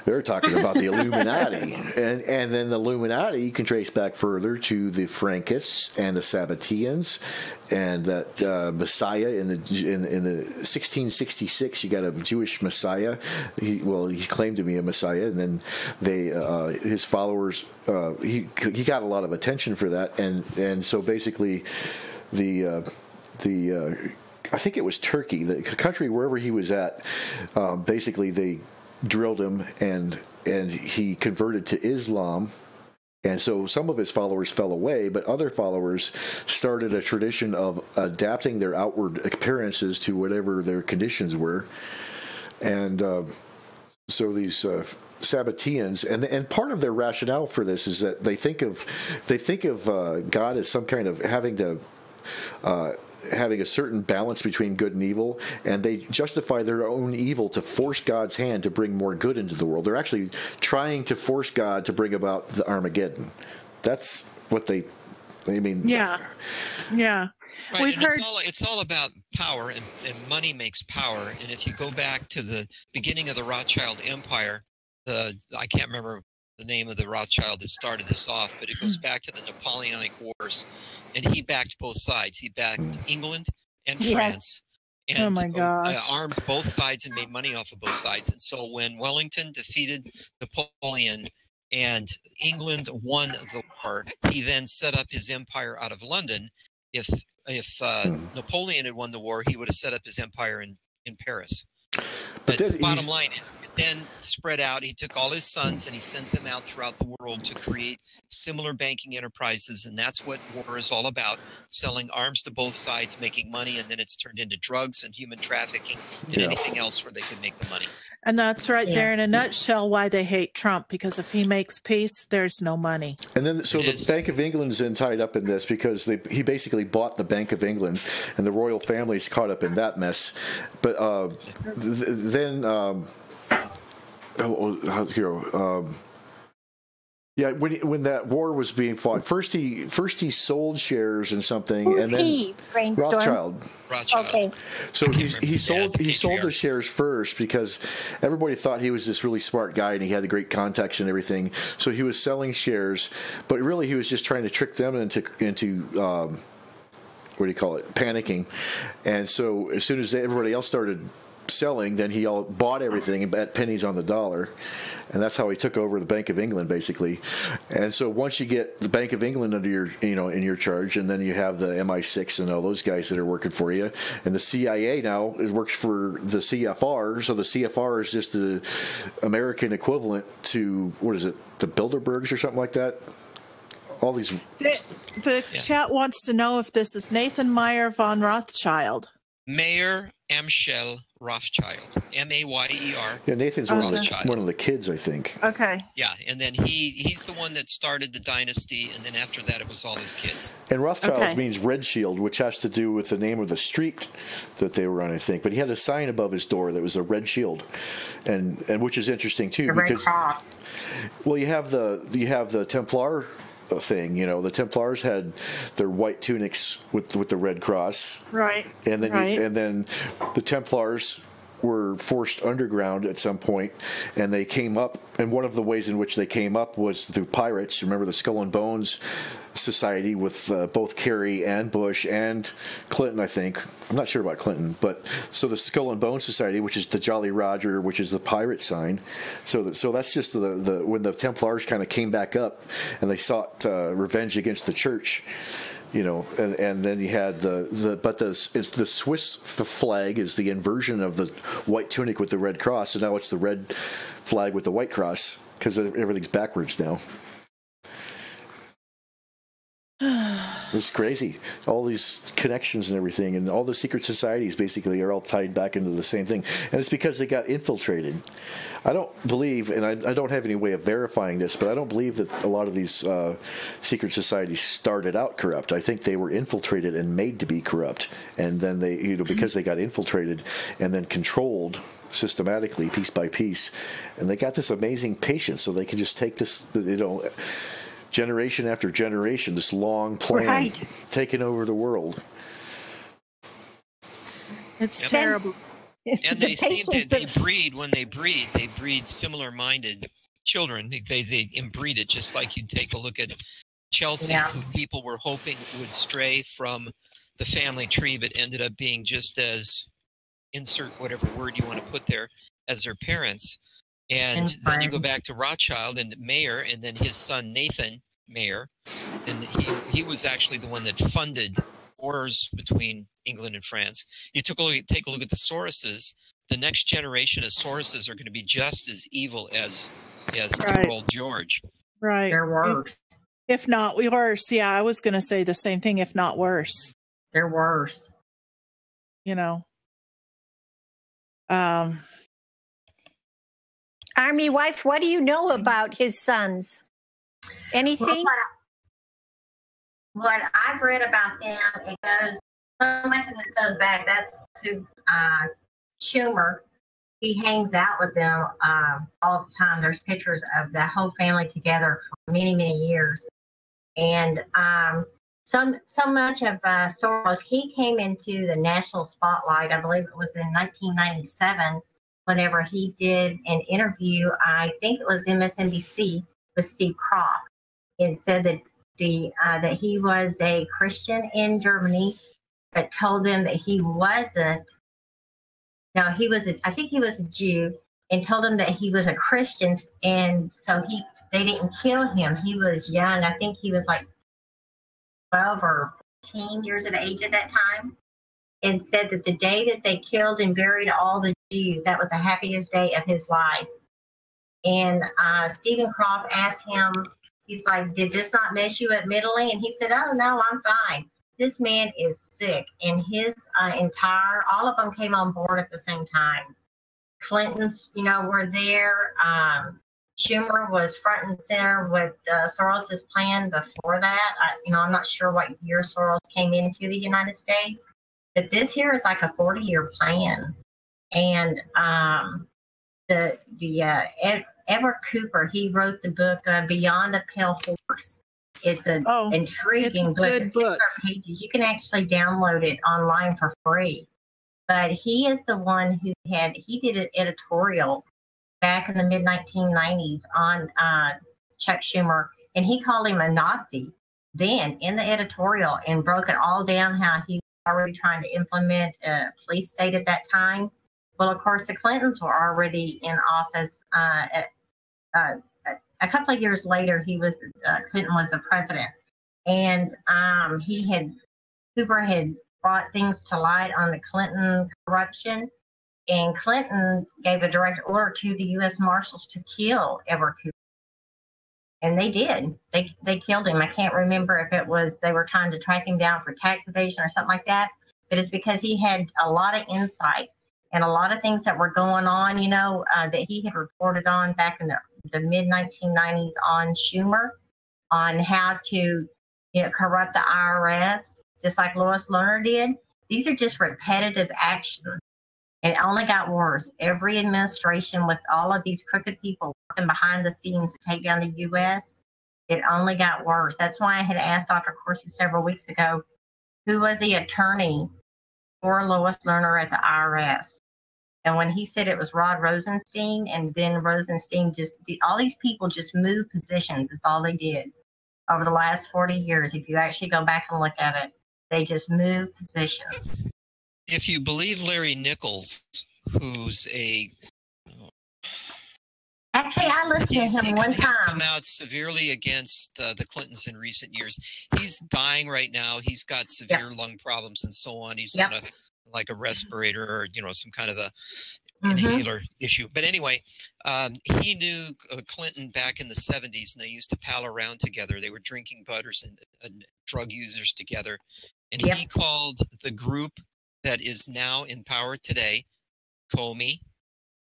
They're talking about the Illuminati, and then the Illuminati you can trace back further to the Frankists and the Sabbateans, and that Messiah in the 1666 you got a Jewish Messiah. He claimed to be a Messiah, and then his followers he got a lot of attention for that, and so basically the I think it was Turkey, the country wherever he was at, basically they drilled him, and he converted to Islam, and so some of his followers fell away, but other followers started a tradition of adapting their outward appearances to whatever their conditions were, and so these Sabbateans, and part of their rationale for this is that they think of God as some kind of having a certain balance between good and evil, and they justify their own evil to force God's hand to bring more good into the world. They're actually trying to force God to bring about the Armageddon. That's what they mean. Yeah. Right, we've heard it's all about power, and money makes power. And if you go back to the beginning of the Rothschild Empire, I can't remember the name of the Rothschild that started this off, but it goes back to the Napoleonic Wars, and he backed both sides. He backed England and France, and armed both sides and made money off of both sides. And so when Wellington defeated Napoleon and England won the war, he then set up his empire out of London. If Napoleon had won the war, he would have set up his empire in Paris. But the bottom line is, it then spread out. He took all his sons and he sent them out throughout the world to create similar banking enterprises, and that's what war is all about: selling arms to both sides, making money, and then it's turned into drugs and human trafficking and anything else where they can make the money. And that's right there in a nutshell why they hate Trump, because if he makes peace, there's no money. And then, so the Bank of England's in tied up in this because he basically bought the Bank of England, and the royal family's caught up in that mess. But when that war was being fought, first he sold shares in something. Who's and then he? Brainstorm? Rothschild. Okay. So he sold the shares first because everybody thought he was this really smart guy and he had the great contacts and everything. So he was selling shares, but really he was just trying to trick them into panicking. And so as soon as everybody else started selling, then he all bought everything and bet pennies on the dollar, and that's how he took over the Bank of England, basically. And so once you get the Bank of England under your, in your charge, and then you have the MI6 and all those guys that are working for you, and the CIA now works for the CFR. So the CFR is just the American equivalent to, what is it, the Bilderbergs or something like that. All these. The chat wants to know if this is Nathan Meyer von Rothschild. Mayer Amschel Rothschild, M-A-Y-E-R. Yeah, Nathan's one of the kids, I think. Okay. Yeah, and then he's the one that started the dynasty, and then after that it was all his kids. And Rothschild means Red Shield, which has to do with the name of the street that they were on, I think. But he had a sign above his door that was a red shield, and which is interesting too, because well, you have the Templar thing, the Templars had their white tunics with the red cross, right? And then and then the Templars were forced underground at some point, and they came up. And one of the ways in which they came up was through pirates. Remember the Skull and Bones Society with both Kerry and Bush and Clinton, I think. I'm not sure about Clinton, but so the Skull and Bones Society, which is the Jolly Roger, which is the pirate sign. So that's just the when the Templars kind of came back up and they sought revenge against the church. And then you had the Swiss flag is the inversion of the white tunic with the red cross, so now it's the red flag with the white cross because everything's backwards now. It's crazy. All these connections and everything, and all the secret societies basically are all tied back into the same thing. And it's because they got infiltrated. I don't believe, and I don't have any way of verifying this, but I don't believe that a lot of these secret societies started out corrupt. I think they were infiltrated and made to be corrupt. And then they, because they got infiltrated and then controlled systematically, piece by piece, and they got this amazing patience, so they can just take this, generation after generation, this long plan taking over the world. It's terrible. And they seem that they breed, when they breed similar-minded children. They inbreed it, just like you'd take a look at Chelsea, who people were hoping would stray from the family tree, but ended up being just as, insert whatever word you want to put there, as their parents. And then you go back to Rothschild and Mayer, and then his son Nathan Mayer, and he was actually the one that funded wars between England and France. You take a look at the Soroses. The next generation of Soroses are going to be just as evil as dear old George. Right. They're worse. If not worse, yeah, I was going to say the same thing. If not worse, they're worse. Army wife, what do you know about his sons? Anything? What I've read about them, it goes, so much of this goes back, that's to Schumer. He hangs out with them all the time. There's pictures of the whole family together for many, many years. And so much of Soros, he came into the national spotlight, I believe it was in 1997, whenever he did an interview, I think it was MSNBC, with Steve Kroft, and said that that he was a Christian in Germany, but told them that he wasn't. No, I think he was a Jew, and told them that he was a Christian, and so they didn't kill him. He was young. I think he was like 12 or 15 years of age at that time. And said that the day that they killed and buried all the Jews, that was the happiest day of his life. And Stephen Kroft asked him, he's like, did this not mess you up mentally? And he said, oh, no, I'm fine. This man is sick. And his all of them came on board at the same time. Clintons, were there. Schumer was front and center with Soros's plan before that. I'm not sure what year Soros came into the United States. But this here is like a 40-year plan. And Edward Cooper, he wrote the book Beyond a Pale Horse. It's an intriguing book. It's 600 pages. You can actually download it online for free. But he is the one who he did an editorial back in the mid-1990s on Chuck Schumer, and he called him a Nazi then in the editorial and broke it all down how he already trying to implement a police state at that time. Well, of course, the Clintons were already in office. A couple of years later, Clinton was the president, and Hoover had brought things to light on the Clinton corruption, and Clinton gave a direct order to the U.S. Marshals to kill Edward Hoover. And they did. They killed him. I can't remember if it was they were trying to track him down for tax evasion or something like that, but it's because he had a lot of insight and a lot of things that were going on, that he had reported on back in the mid-1990s on Schumer, on how to corrupt the IRS, just like Lois Lerner did. These are just repetitive actions. And it only got worse. Every administration with all of these crooked people working behind the scenes to take down the U.S., it only got worse. That's why I had asked Dr. Corsi several weeks ago, who was the attorney for Lois Lerner at the IRS? And when he said it was Rod Rosenstein, and then Rosenstein all these people just moved positions. That's all they did over the last 40 years. If you actually go back and look at it, they just moved positions. If you believe Larry Nichols, who's actually, I listened to him one time. He's come out severely against the Clintons in recent years. He's dying right now. He's got severe lung problems and so on. He's on a respirator or some kind of a inhaler issue. But anyway, he knew Clinton back in the 70s, and they used to pal around together. They were drinking butters and drug users together. And he called the group that is now in power today, Comey,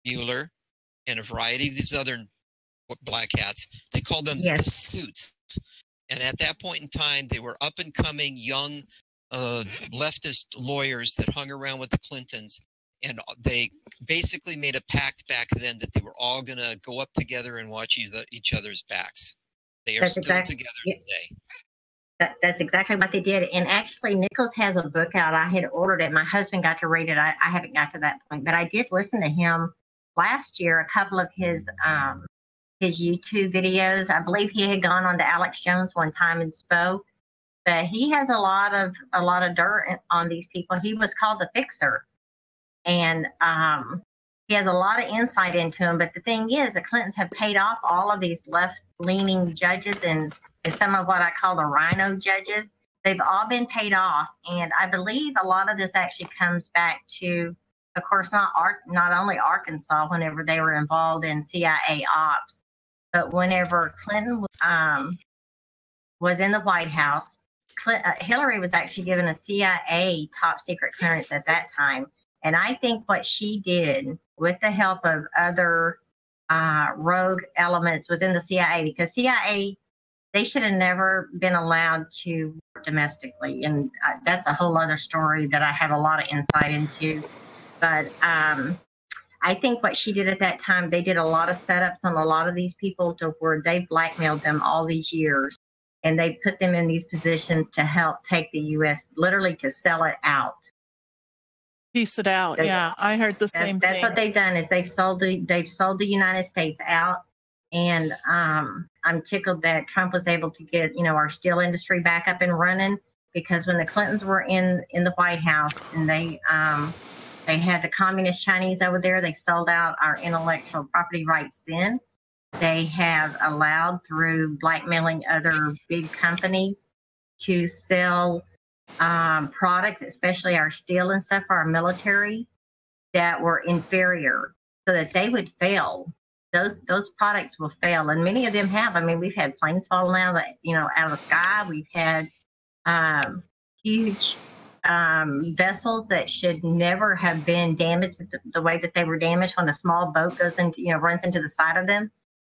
Mueller, and a variety of these other black hats. They called them the Suits. And at that point in time, they were up-and-coming young leftist lawyers that hung around with the Clintons. And they basically made a pact back then that they were all going to go up together and watch each other's backs. They are still together today. That's exactly what they did. And actually, Nichols has a book out. I had ordered it. My husband got to read it. I haven't got to that point, but I did listen to him last year, a couple of his YouTube videos. I believe he had gone on to Alex Jones one time and spoke. But he has a lot of dirt on these people. He was called the Fixer, and he has a lot of insight into them. But the thing is, the Clintons have paid off all of these left-leaning judges and some of what I call the rhino judges. They've all been paid off. And I believe a lot of this actually comes back to, of course, not only Arkansas, whenever they were involved in CIA ops, but whenever Clinton was in the White House, Hillary was actually given a CIA top secret clearance at that time. And I think what she did with the help of other rogue elements within the CIA, because CIA, they should have never been allowed to work domestically. And that's a whole other story that I have a lot of insight into. But I think what she did at that time, they did a lot of setups on a lot of these people to where they blackmailed them all these years. And they put them in these positions to help take the U.S., literally to sell it out. Piece it out. I heard the same thing. That's what they've done, is they've sold the United States out. And I'm tickled that Trump was able to get, our steel industry back up and running, because when the Clintons were in the White House and they had the communist Chinese over there, they sold out our intellectual property rights then. They have allowed, through blackmailing other big companies, to sell products, especially our steel and stuff for our military, that were inferior, so that they would fail. Those products will fail, and many of them have. I mean, we've had planes falling out of the sky. We've had huge vessels that should never have been damaged the way that they were damaged when a small boat goes into, runs into the side of them.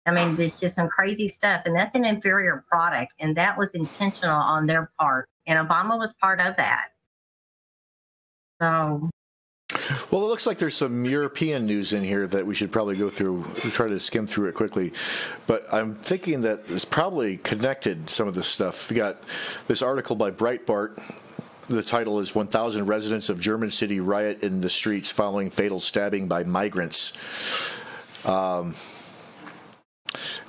I mean, there's just some crazy stuff, and that's an inferior product, and that was intentional on their part, and Obama was part of that. So. Well, it looks like there's some European news in here that we should probably go through. We'll try to skim through it quickly. But I'm thinking that it's probably connected, some of this stuff. We got this article by Breitbart. The title is 1,000 Residents of German City Riot in the Streets Following Fatal Stabbing by Migrants.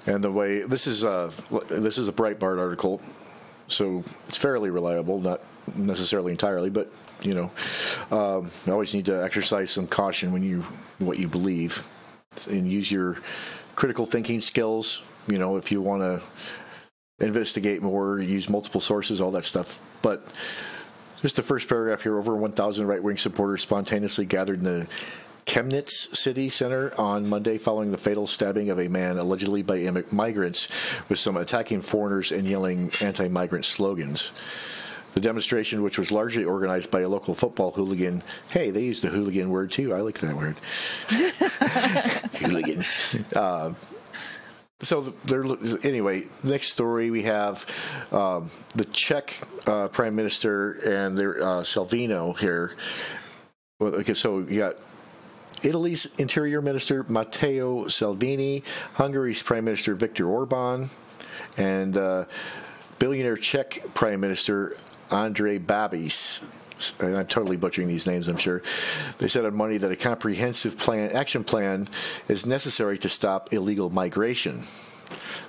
And the way this is a Breitbart article. so it's fairly reliable, not necessarily entirely, but you always need to exercise some caution when what you believe, and use your critical thinking skills. If you want to investigate more, use multiple sources, all that stuff. But just the first paragraph here: over 1,000 right-wing supporters spontaneously gathered in the Chemnitz city center on Monday following the fatal stabbing of a man allegedly by migrants, with some attacking foreigners and yelling anti-migrant slogans. The demonstration, which was largely organized by a local football hooligan. Hey, they used the hooligan word too. I like that word. Hooligan. Anyway, next story we have the Czech Prime Minister and their Salvino here. Well, okay, so you got Italy's Interior Minister Matteo Salvini, Hungary's Prime Minister Viktor Orban, and billionaire Czech Prime Minister Andrej Babis. And I'm totally butchering these names, I'm sure. They said on Monday that a comprehensive action plan is necessary to stop illegal migration.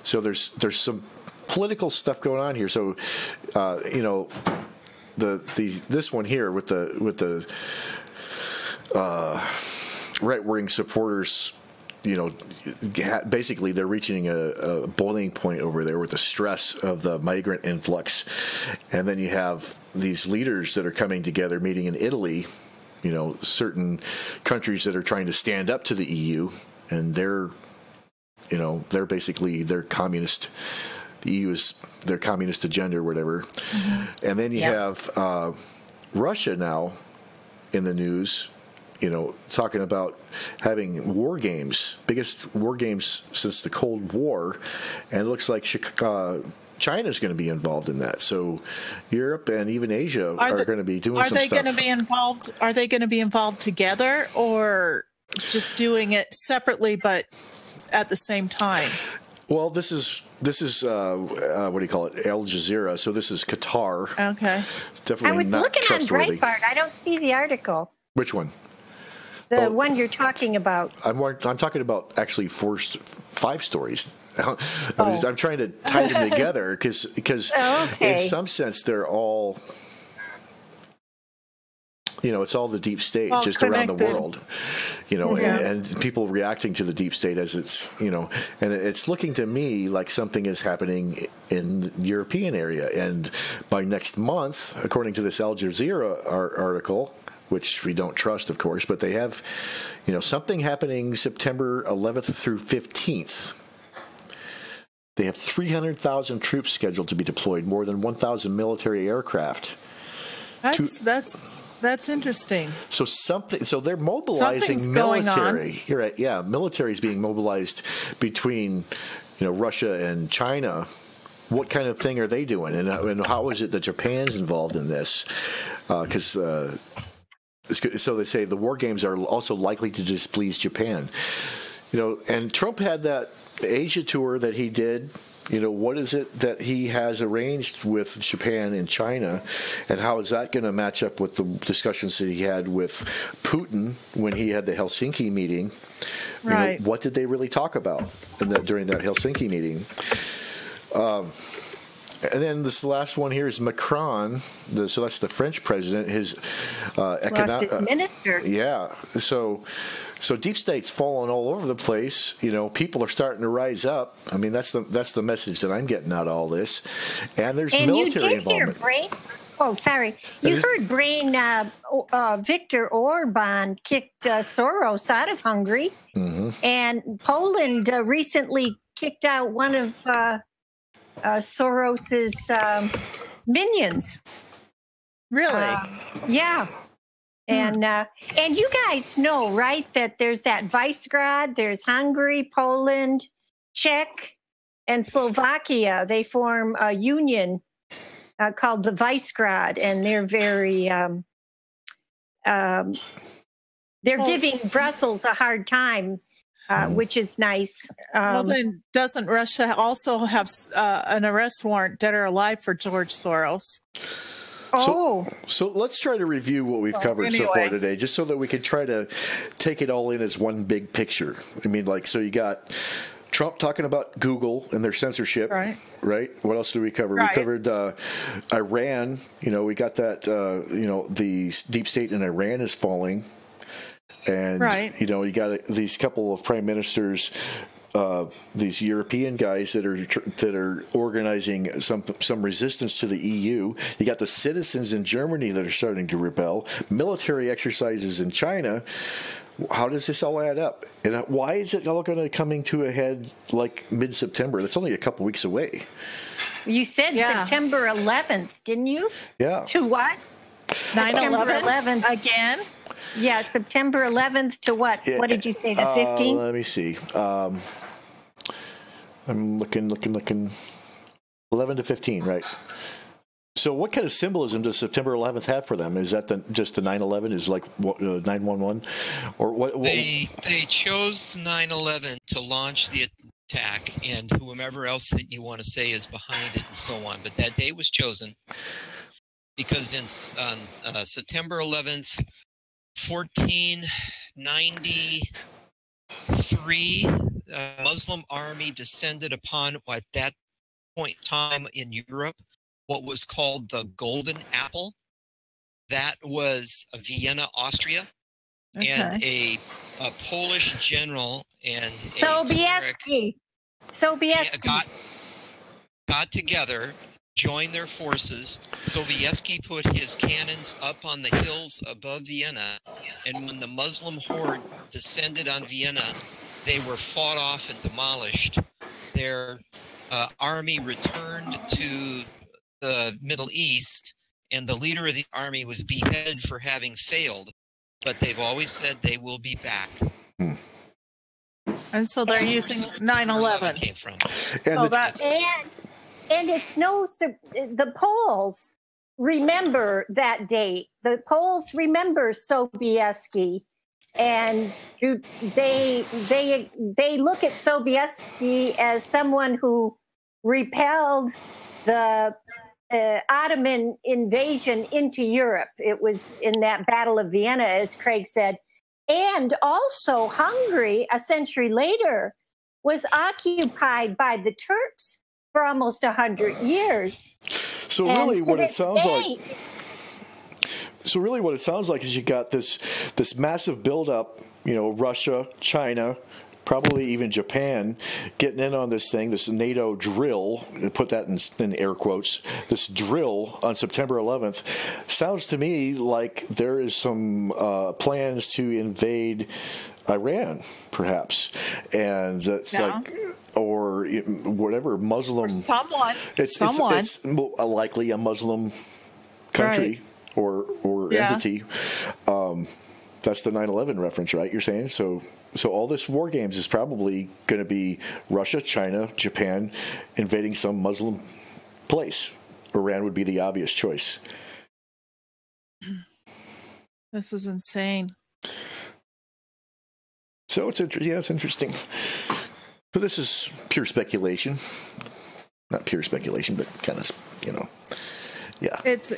So there's some political stuff going on here. So this one here with the right-wing supporters, basically they're reaching a boiling point over there with the stress of the migrant influx. And then you have these leaders that are coming together, meeting in Italy, certain countries that are trying to stand up to the EU, and they're communist. The EU is their communist agenda or whatever. Mm-hmm. And then you have Russia now in the news, talking about having war games, biggest war games since the Cold War, and it looks like China's going to be involved in that. So Europe and even Asia are going to be doing some stuff. Are they going to be involved? Are they going to be involved together, or just doing it separately but at the same time? Well, this is what do you call it? Al Jazeera. So this is Qatar. Okay. It's definitely I was not looking trustworthy. on Breitbart. I don't see the article. Which one? The one you're talking about. I'm talking about actually 5 stories. I'm trying to tie them together because in some sense they're all, it's all the deep state just connected around the world, and people reacting to the deep state as it's, and it's looking to me like something is happening in the European area. And by next month, according to this Al Jazeera article, which we don't trust, of course, but they have, something happening September 11th through 15th. They have 300,000 troops scheduled to be deployed, more than 1,000 military aircraft. That's interesting. So they're mobilizing military. You're right. Yeah, military is being mobilized between, Russia and China. What kind of thing are they doing, and how is it that Japan's involved in this? Because so they say the war games are also likely to displease Japan. And Trump had that Asia tour that he did. What is it that he has arranged with Japan and China, and how is that going to match up with the discussions that he had with Putin when he had the Helsinki meeting? Right. What did they really talk about during that Helsinki meeting? And then this last one here is Macron. So that's the French president. His lost his minister. Yeah. So deep state's falling all over the place. People are starting to rise up. I mean, that's the message that I'm getting out of all this. And there's military involvement. You heard Viktor Orban kicked Soros out of Hungary, and Poland recently kicked out one of Soros's minions. Really? Yeah. And you guys know, right, that there's that Visegrad, there's Hungary, Poland, Czech, and Slovakia. They form a union called the Visegrad, and they're very they're giving Brussels a hard time, which is nice. Well, then doesn't Russia also have an arrest warrant, dead or alive, for George Soros? So let's try to review what we've covered so far today, just so that we can try to take it all in as one big picture. I mean, so you got Trump talking about Google and their censorship. Right. What else did we cover? Right. We covered Iran. We got that. The deep state in Iran is falling, and you got these couple of prime ministers. These European guys that are organizing some resistance to the EU. You got the citizens in Germany that are starting to rebel. Military exercises in China. How does this all add up? And why is it all going to coming to a head like mid-September? That's only a couple weeks away. You said September 11th, didn't you? Yeah. To what? 9/11 again. Yeah, September 11th to what? Yeah. What did you say, the 15th? Let me see. I'm looking. 11 to 15, right? So what kind of symbolism does September 11th have for them? Is that just the 9/11 is like 9/11? Or what? They chose 9/11 to launch the attack, and whomever else that you want to say is behind it and so on. But that day was chosen because on September 11th, 1493, Muslim army descended upon, at that point in time in Europe, what was called the Golden Apple. That was Vienna, Austria, and a Polish general and Sobieski got together, joined their forces. Sobieski put his cannons up on the hills above Vienna, and when the Muslim horde descended on Vienna, they were fought off and demolished. Their army returned to the Middle East, and the leader of the army was beheaded for having failed. But they've always said they will be back. And so they're using 9/11. Came from. And it's the Poles remember that date. The Poles remember Sobieski, and they look at Sobieski as someone who repelled the Ottoman invasion into Europe. It was in that Battle of Vienna, as Craig said. And also Hungary, a century later, was occupied by the Turks for almost 100 years. So really what it sounds like is you got this massive buildup, Russia, China, probably even Japan getting in on this thing, this NATO drill, put that in air quotes, this drill on September 11th. Sounds to me like there is some plans to invade Iran, perhaps. And it's or whatever, Muslim. Or someone. It's likely a Muslim country or entity. That's the 9/11 reference, right? You're saying? So all this war games is probably going to be Russia, China, Japan invading some Muslim place. Iran would be the obvious choice. This is insane. So it's interesting. But this is pure speculation. Not pure speculation, but kind of, yeah. It's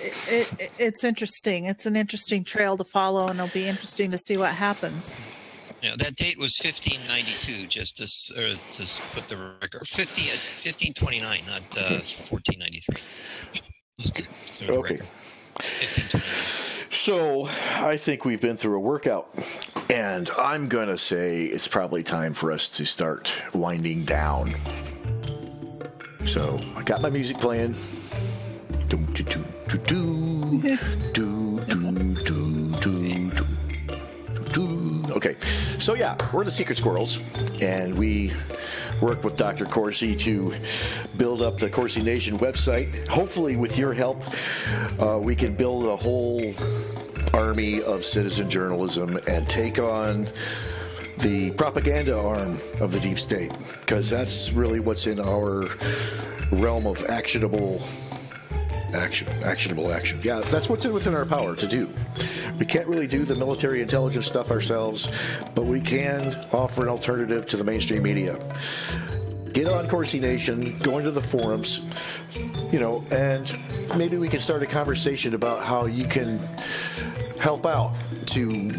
interesting. It's an interesting trail to follow, and it'll be interesting to see what happens. Yeah, that date was 1592, just to put the record. 1529, not 1493. Okay. 1529. So I think we've been through a workout, and I'm going to say it's probably time for us to start winding down. So I got my music playing. Okay, so yeah, we're the Secret Squirrels, and we work with Dr. Corsi to build up the Corsi Nation website. Hopefully, with your help, we can build a whole army of citizen journalism and take on the propaganda arm of the deep state, because that's really what's in our realm of actionable action. Yeah, that's what's within our power to do. We can't really do the military intelligence stuff ourselves, but we can offer an alternative to the mainstream media. Get on Corsi Nation, go into the forums, and maybe we can start a conversation about how you can help out to,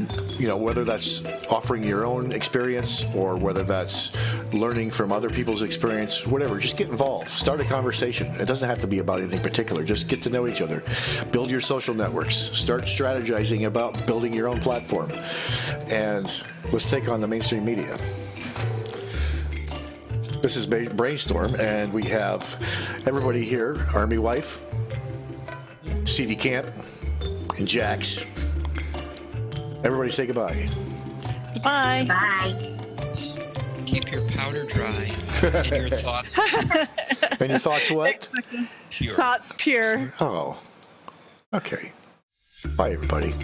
whether that's offering your own experience or whether that's learning from other people's experience, whatever. Just get involved. Start a conversation. It doesn't have to be about anything particular. Just get to know each other. Build your social networks. Start strategizing about building your own platform. And let's take on the mainstream media. This is Brainstorm, and we have everybody here, Army Wife, CD Camp, and Jax. Everybody say goodbye. Bye. Bye. Keep your powder dry and your thoughts And your thoughts what? pure. Thoughts pure. Oh, okay. Bye, everybody.